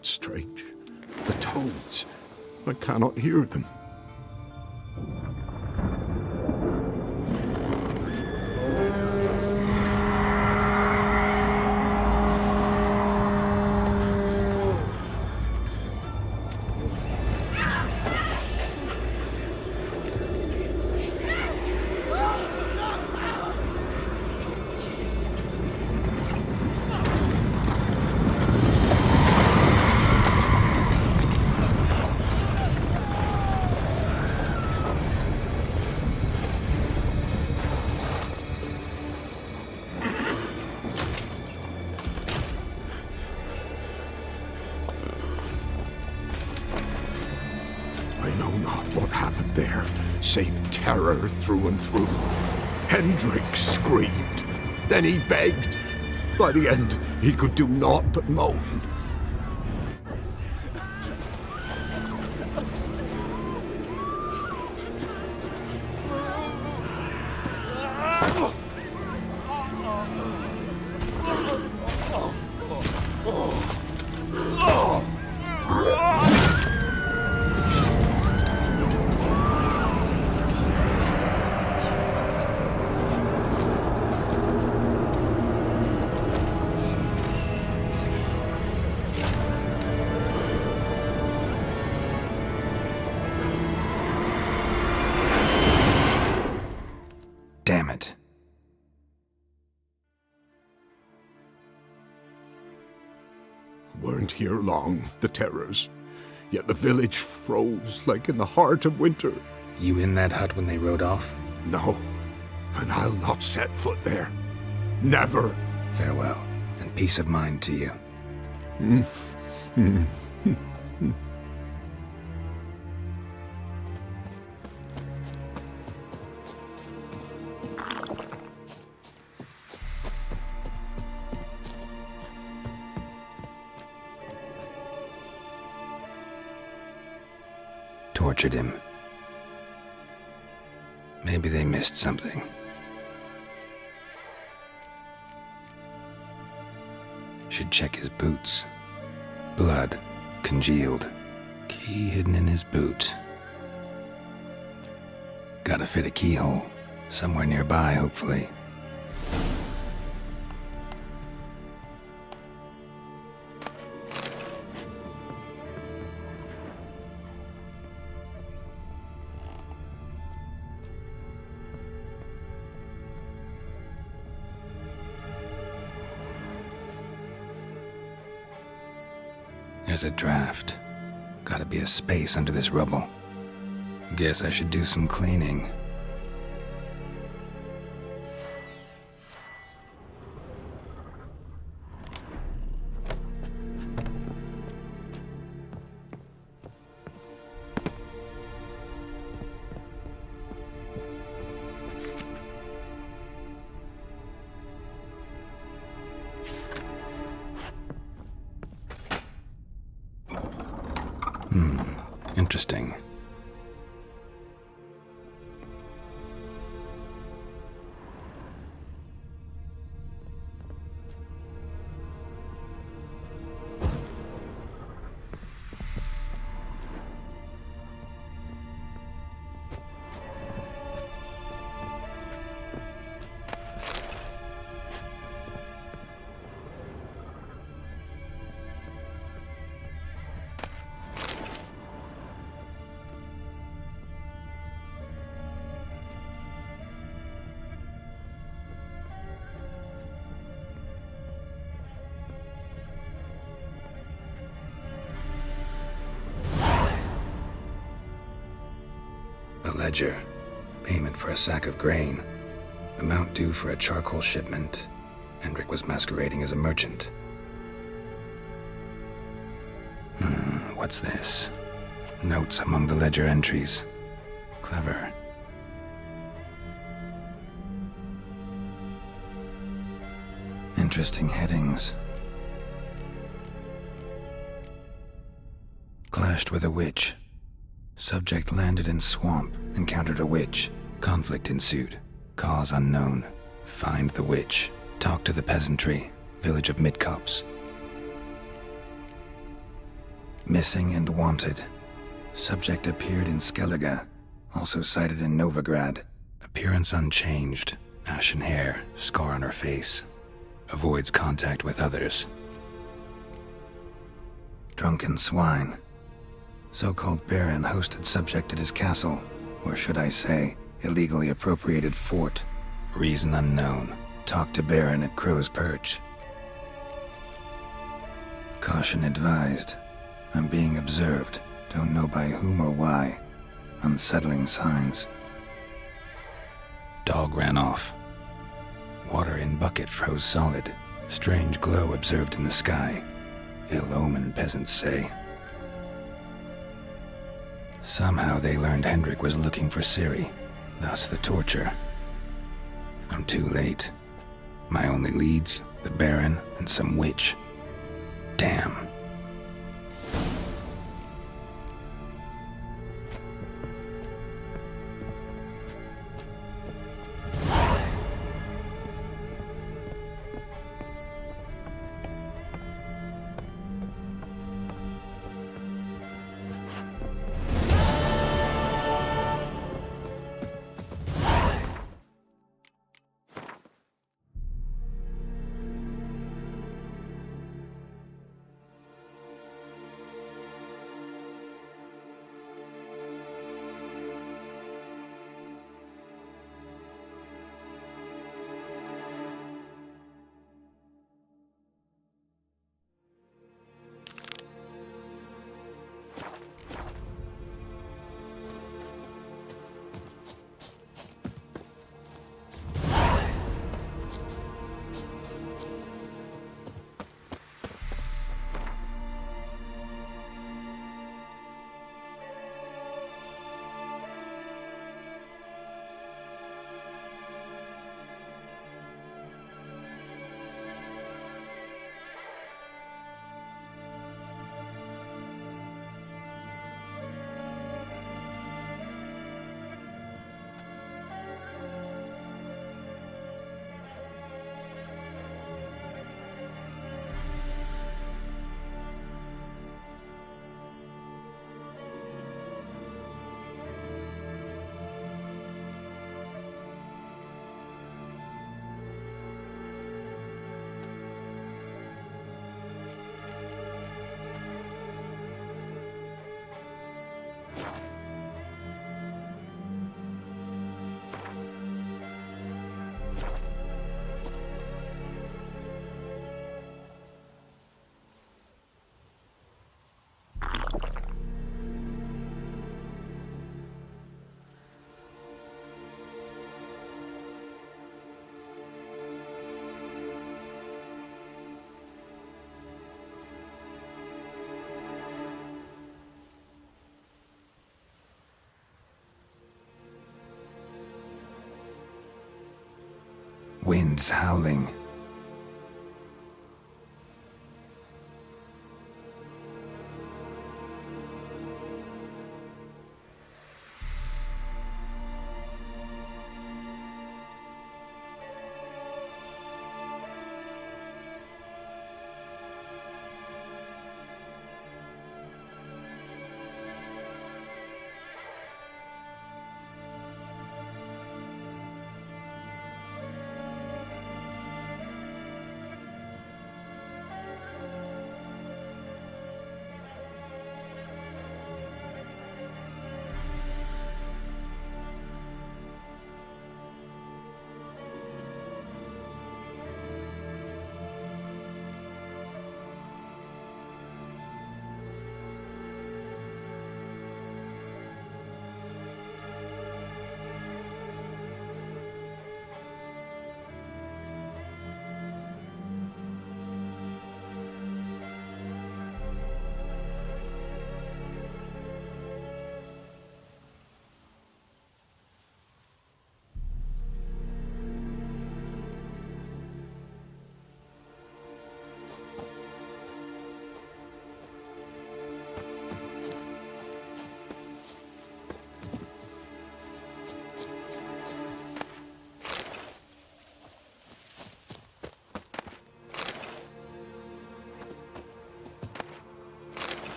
strange, the toads, I cannot hear them. there save terror through and through. Hendrik screamed. Then he begged. By the end, he could do naught but moan. Damn it. Weren't here long, the terrors. Yet the village froze like in the heart of winter. You in that hut when they rode off? No, and I'll not set foot there. Never. Farewell, and peace of mind to you. Tortured him. Maybe they missed something. Should check his boots. Blood, congealed. Key hidden in his boot. Gotta fit a keyhole. Somewhere nearby, hopefully. There's a draft. Gotta be a space under this rubble. Guess I should do some cleaning. Interesting. A ledger. Payment for a sack of grain. Amount due for a charcoal shipment. Hendrik was masquerading as a merchant. What's this? Notes among the ledger entries. Clever. Interesting headings. Clashed with a witch. Subject landed in swamp, encountered a witch. Conflict ensued. Cause unknown. Find the witch. Talk to the peasantry. Village of Midcopse. Missing and wanted. Subject appeared in Skellige. Also sighted in Novigrad. Appearance unchanged. Ashen hair. Scar on her face. Avoids contact with others. Drunken swine. So-called Baron hosted subject at his castle, or should I say, illegally appropriated fort. Reason unknown. Talked to Baron at Crow's Perch. Caution advised. I'm being observed. Don't know by whom or why. Unsettling signs. Dog ran off. Water in bucket froze solid. Strange glow observed in the sky. Ill omen, peasants say. Somehow they learned Hendrik was looking for Ciri, thus the torture. I'm too late. My only leads, the Baron and some witch. Damn. Winds howling.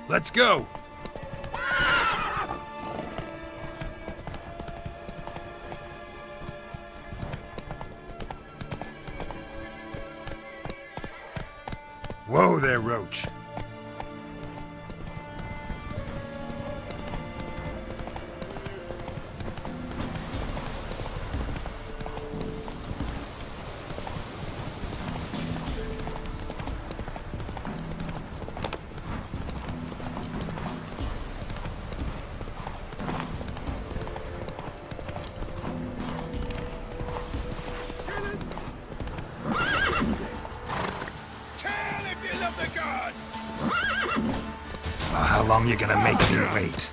Let's go! Whoa there, Roach. Well, how long you gonna make me wait?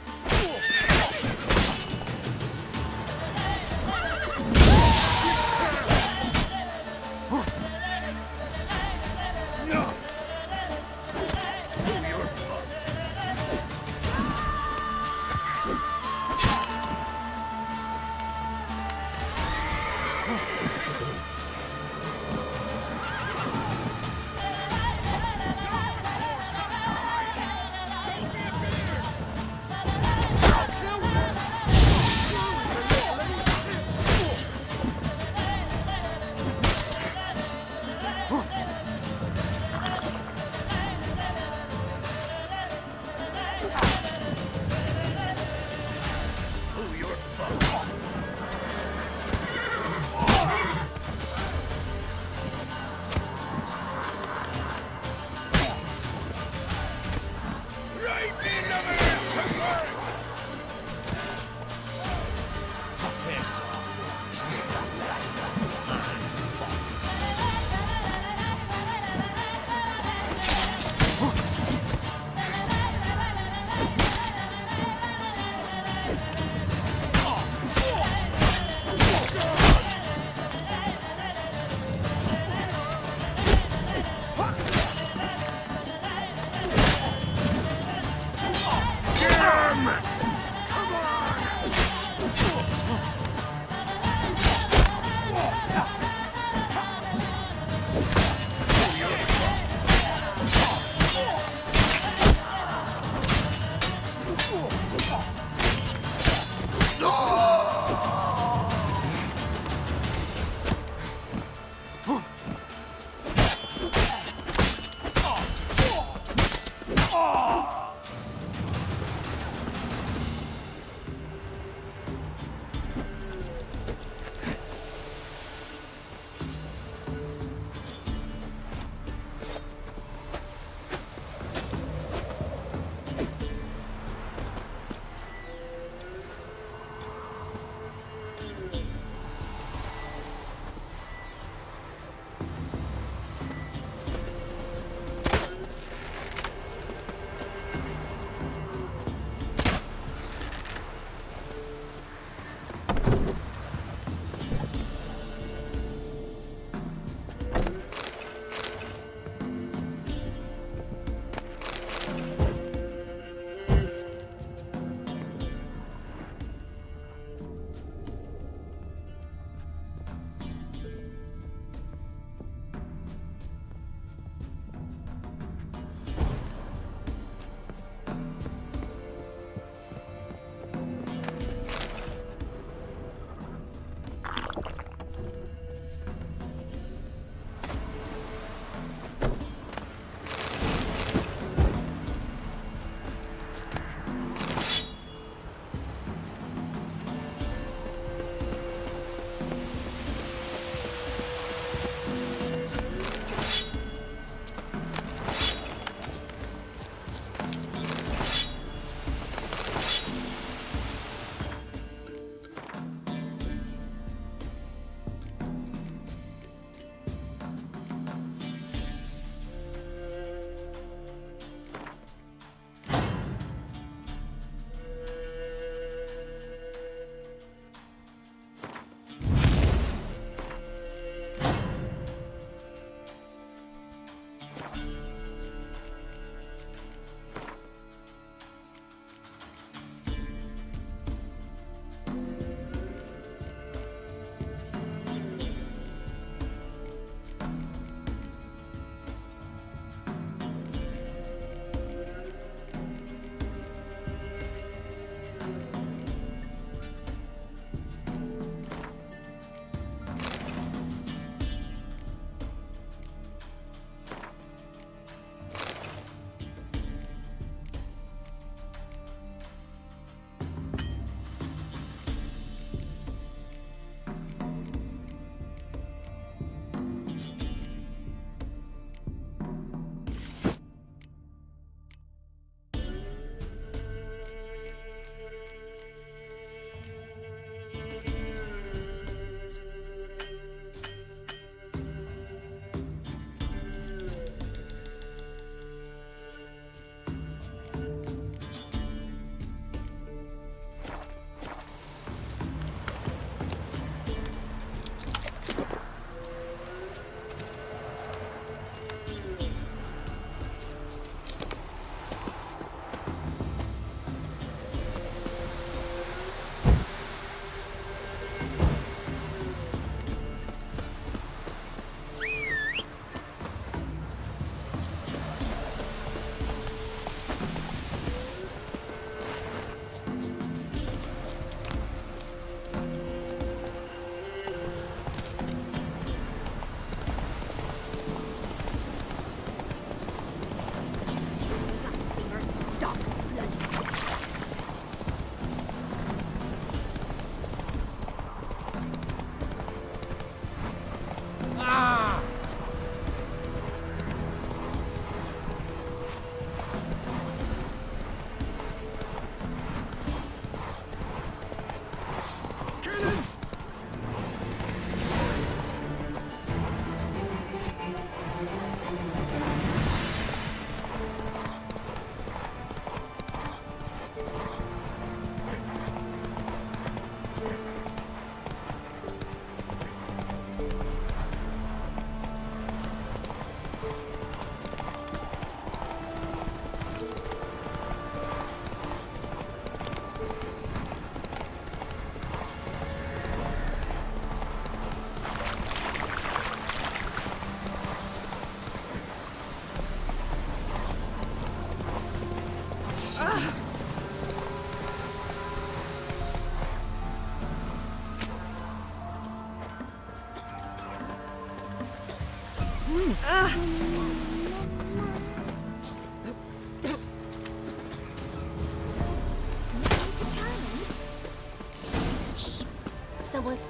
Someone's...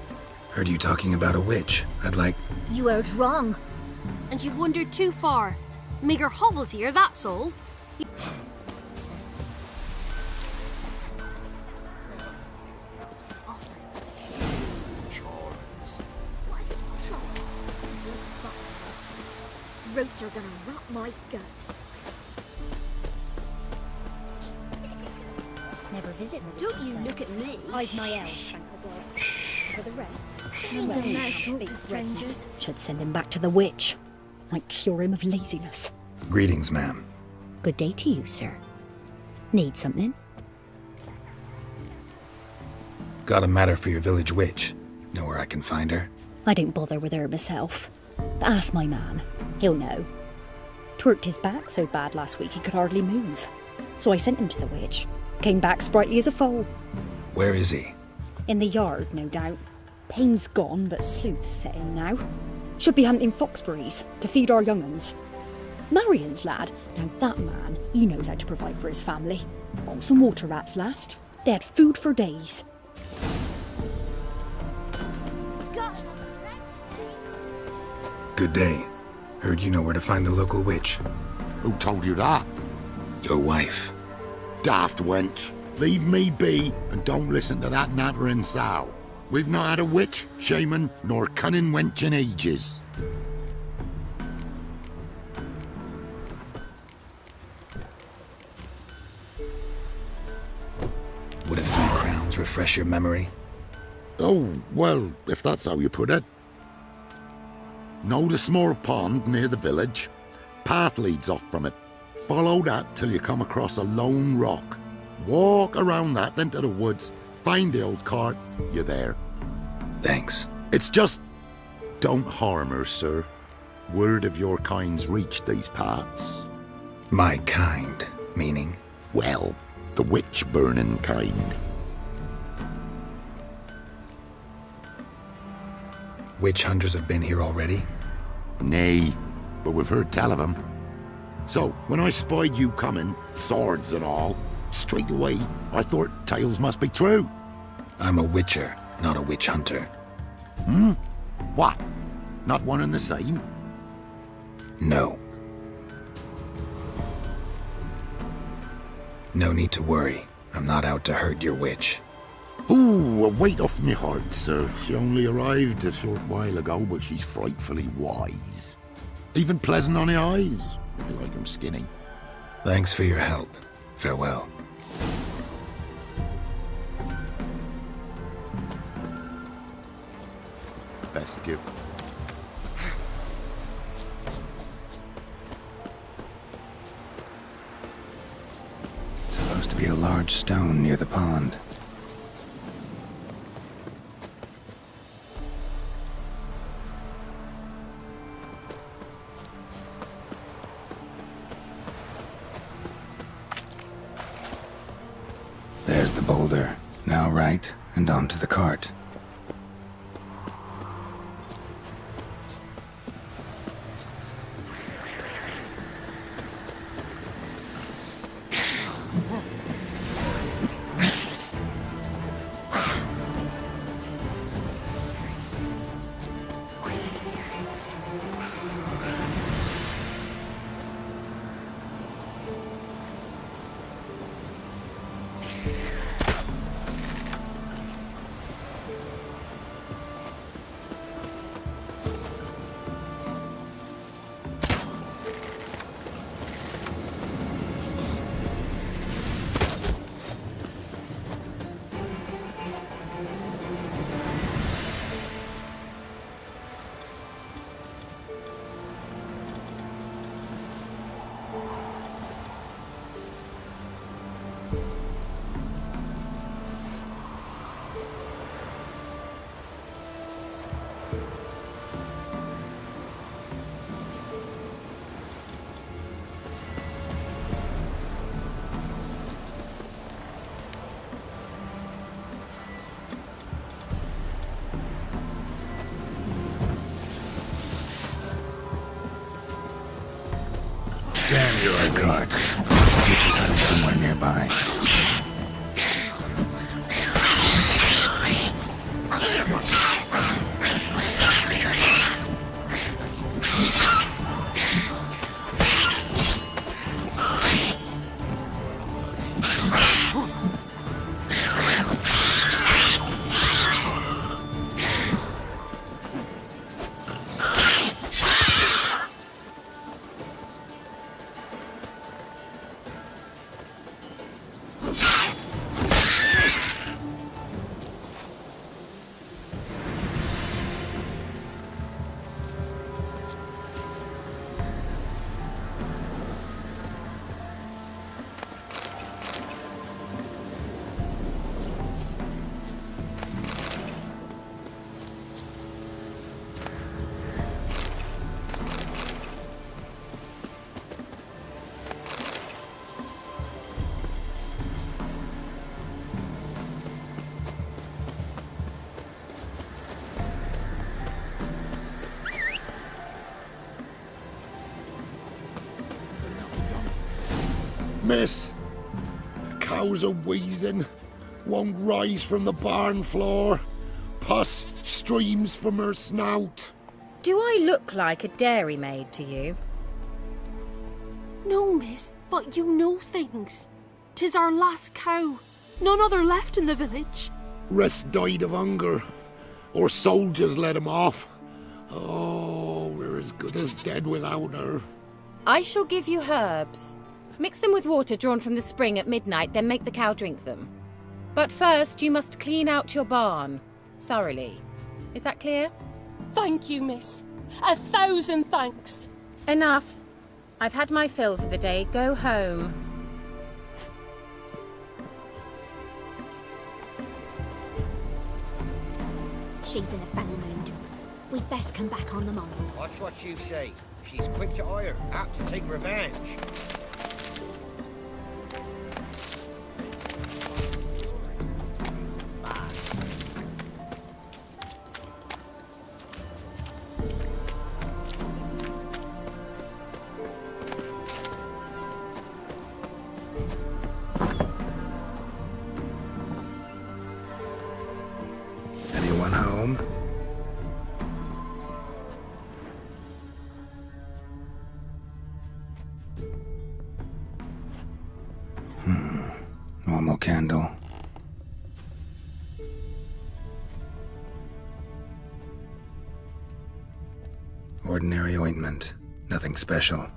Heard you talking about a witch. I'd like... You heard wrong. And you've wandered too far. Meager hovels here, that's all. Roots are gonna rot my gut. Never visit me. Don't you look at me. I've my elf, thank the gods. For the rest, Ain't no nice talk to strangers. should send him back to the witch. Might cure him of laziness. Greetings, ma'am. Good day to you, sir. Need something? Got a matter for your village witch. Know where I can find her? I don't bother with her myself. But ask my man. He'll know. Twerked his back so bad last week he could hardly move. So I sent him to the witch. Came back sprightly as a foal. Where is he? In the yard, no doubt. Pain's gone, but sleuth's set in now. Should be hunting foxberries to feed our young'uns. Marion's lad, now that man, he knows how to provide for his family. Got some water rats last. They had food for days. Good day. Heard you know where to find the local witch. Who told you that? Your wife. Daft wench. Leave me be and don't listen to that nattering sow. We've not had a witch, shaman, nor cunning wench in ages. Would a few crowns refresh your memory? Oh, well, if that's how you put it. Know the small pond near the village? Path leads off from it. Follow that till you come across a lone rock. Walk around that, then to the woods. Find the old cart. You're there. Thanks. It's just... don't harm her, sir. Word of your kind's reached these parts. My kind, meaning? Well, the witch-burning kind. Witch hunters have been here already? Nay, but we've heard tell of them. So, when I spied you coming, swords and all, straight away I thought tales must be true. I'm a witcher, not a witch hunter. What? Not one and the same? No. No need to worry. I'm not out to hurt your witch. Ooh, a weight off me heart, sir. She only arrived a short while ago, but she's frightfully wise. Even pleasant on the eyes, if you like 'em skinny. Thanks for your help. Farewell. Best give. Supposed to be a large stone near the pond. There's the boulder. Now right, and onto the cart. Your cart. Witch's hut is somewhere nearby. Miss, the cows are wheezing, won't rise from the barn floor. Pus streams from her snout. Do I look like a dairymaid to you? No, miss, but you know things. 'Tis our last cow. None other left in the village. Rest died of hunger, or soldiers let him off. Oh, we're as good as dead without her. I shall give you herbs. Mix them with water drawn from the spring at midnight, then make the cow drink them. But first, you must clean out your barn. Thoroughly. Is that clear? Thank you, miss. 1,000 thanks. Enough. I've had my fill for the day. Go home. She's in a foul mood. We'd best come back on the morrow. Watch what you say. She's quick to ire, apt to take revenge. Anyone home? Normal candle. Ordinary ointment. Nothing special.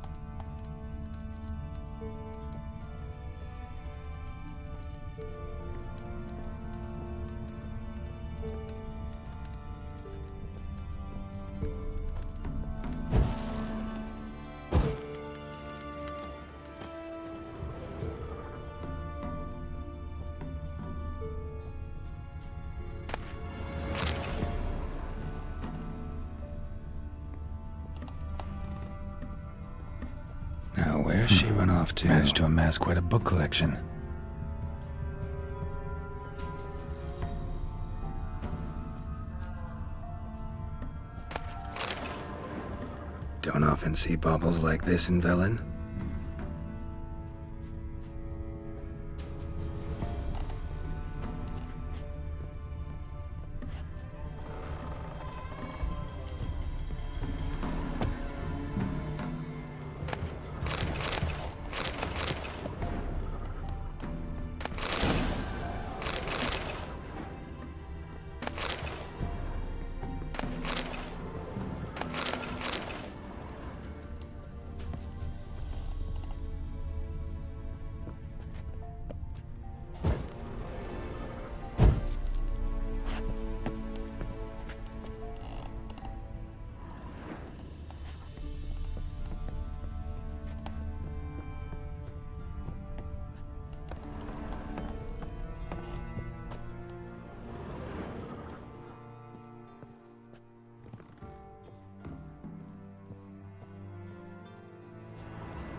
Now, where's she run off to? Managed to amass quite a book collection. Don't often see baubles like this in Velen.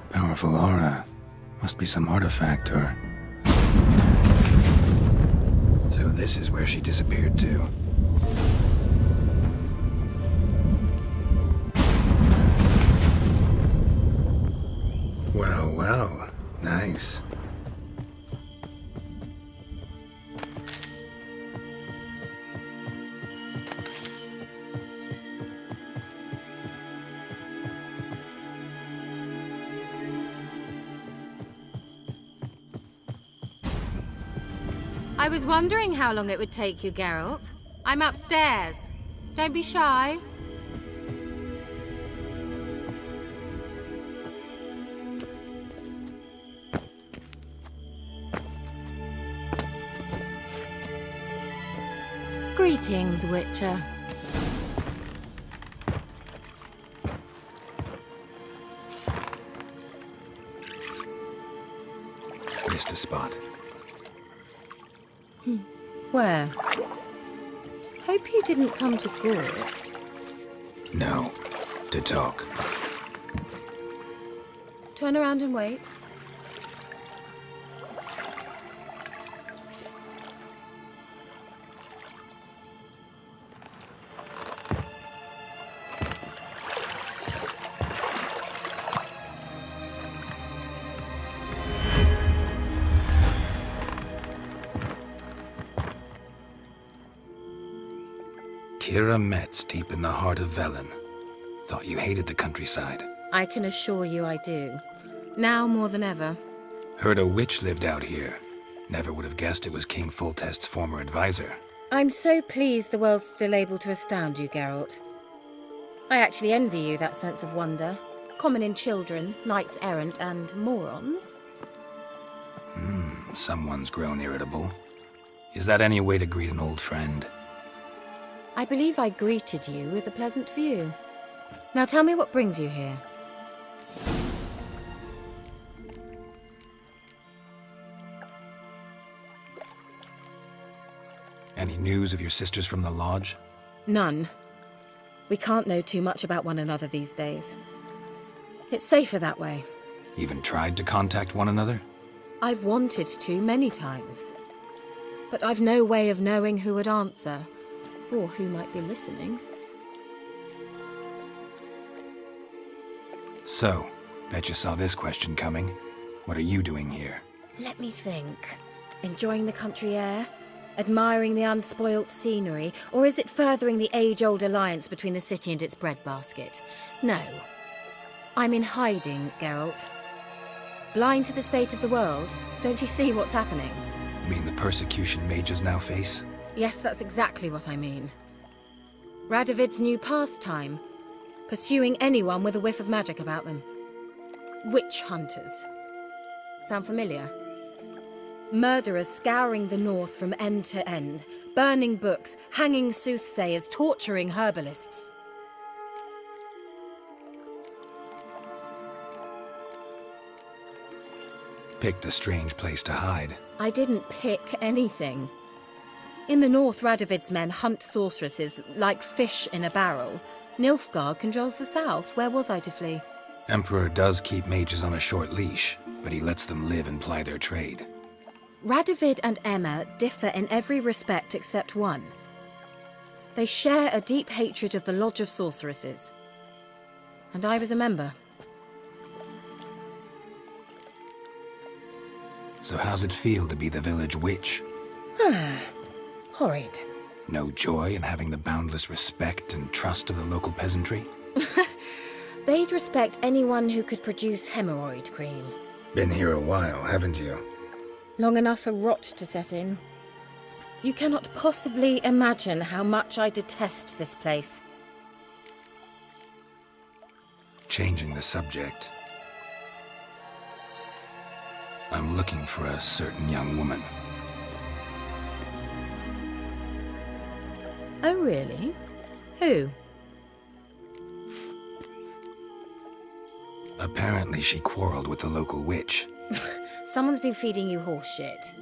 Powerful aura. Must be some artifact or... So this is where she disappeared to. Well, well. Nice. I was wondering how long it would take you, Geralt. I'm upstairs. Don't be shy. Greetings, Witcher. Missed a spot. Where? Hope you didn't come to Gore. No. To talk. Turn around and wait. Kira Metz, deep in the heart of Velen. Thought you hated the countryside. I can assure you I do. Now more than ever. Heard a witch lived out here. Never would have guessed it was King Foltest's former advisor. I'm so pleased the world's still able to astound you, Geralt. I actually envy you that sense of wonder. Common in children, knights errant, and morons. Someone's grown irritable. Is that any way to greet an old friend? I believe I greeted you with a pleasant view. Now tell me what brings you here. Any news of your sisters from the lodge? None. We can't know too much about one another these days. It's safer that way. Even tried to contact one another? I've wanted to many times. But I've no way of knowing who would answer. Or who might be listening. So, bet you saw this question coming. What are you doing here? Let me think. Enjoying the country air? Admiring the unspoilt scenery? Or is it furthering the age-old alliance between the city and its breadbasket? No. I'm in hiding, Geralt. Blind to the state of the world? Don't you see what's happening? You mean the persecution mages now face? Yes, that's exactly what I mean. Radovid's new pastime. Pursuing anyone with a whiff of magic about them. Witch hunters. Sound familiar? Murderers scouring the north from end to end. Burning books, hanging soothsayers, torturing herbalists. Picked a strange place to hide. I didn't pick anything. In the north, Radovid's men hunt sorceresses like fish in a barrel. Nilfgaard controls the south. Where was I to flee? Emperor does keep mages on a short leash, but he lets them live and ply their trade. Radovid and Emma differ in every respect except one. They share a deep hatred of the Lodge of Sorceresses. And I was a member. So how's it feel to be the village witch? Horrid. No joy in having the boundless respect and trust of the local peasantry? They'd respect anyone who could produce hemorrhoid cream. Been here a while, haven't you? Long enough for rot to set in. You cannot possibly imagine how much I detest this place. Changing the subject. I'm looking for a certain young woman. Oh, really? Who? Apparently she quarreled with the local witch. Someone's been feeding you horseshit.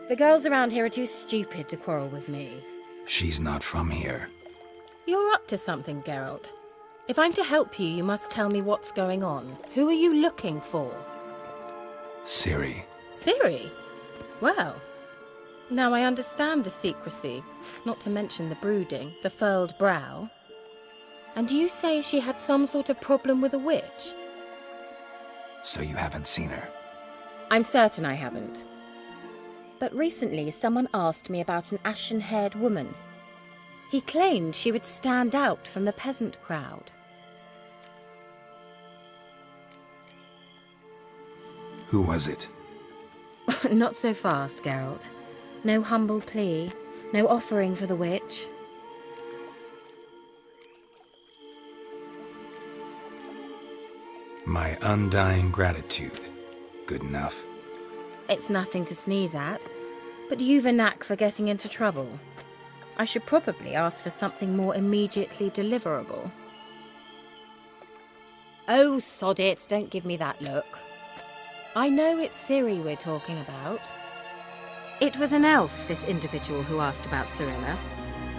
The girls around here are too stupid to quarrel with me. She's not from here. You're up to something, Geralt. If I'm to help you, you must tell me what's going on. Who are you looking for? Ciri. Ciri? Well, now I understand the secrecy, not to mention the brooding, the furled brow. And you say she had some sort of problem with a witch? So you haven't seen her? I'm certain I haven't. But recently someone asked me about an ashen-haired woman. He claimed she would stand out from the peasant crowd. Who was it? Not so fast, Geralt. No humble plea, no offering for the witch. My undying gratitude. Good enough. It's nothing to sneeze at, but you've a knack for getting into trouble. I should probably ask for something more immediately deliverable. Oh, sod it, don't give me that look. I know it's Ciri we're talking about. It was an elf, this individual who asked about Cirilla.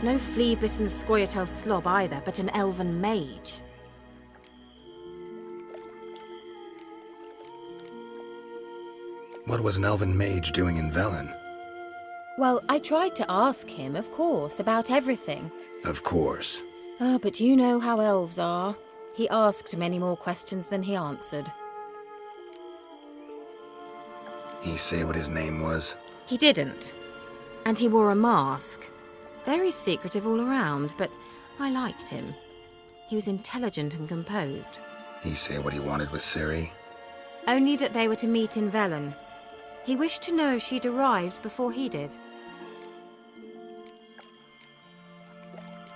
No flea-bitten Scoia'tael slob either, but an elven mage. What was an elven mage doing in Velen? Well, I tried to ask him, of course, about everything. Of course. Ah, but you know how elves are. He asked many more questions than he answered. He say what his name was? He didn't. And he wore a mask. Very secretive all around, but I liked him. He was intelligent and composed. He say what he wanted with Ciri? Only that they were to meet in Velen. He wished to know if she'd arrived before he did.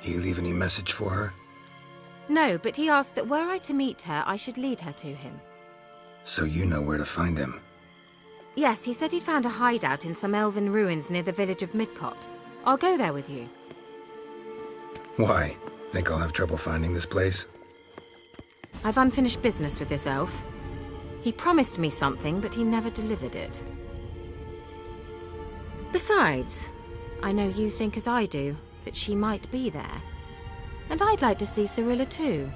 He leave any message for her? No, but he asked that were I to meet her, I should lead her to him. So you know where to find him? Yes, he said he'd found a hideout in some elven ruins near the village of Midcopse. I'll go there with you. Why? Think I'll have trouble finding this place? I've unfinished business with this elf. He promised me something, but he never delivered it. Besides, I know you think as I do, that she might be there. And I'd like to see Cirilla too.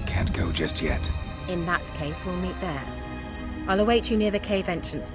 Can't go just yet. In that case, we'll meet there. I'll await you near the cave entrance.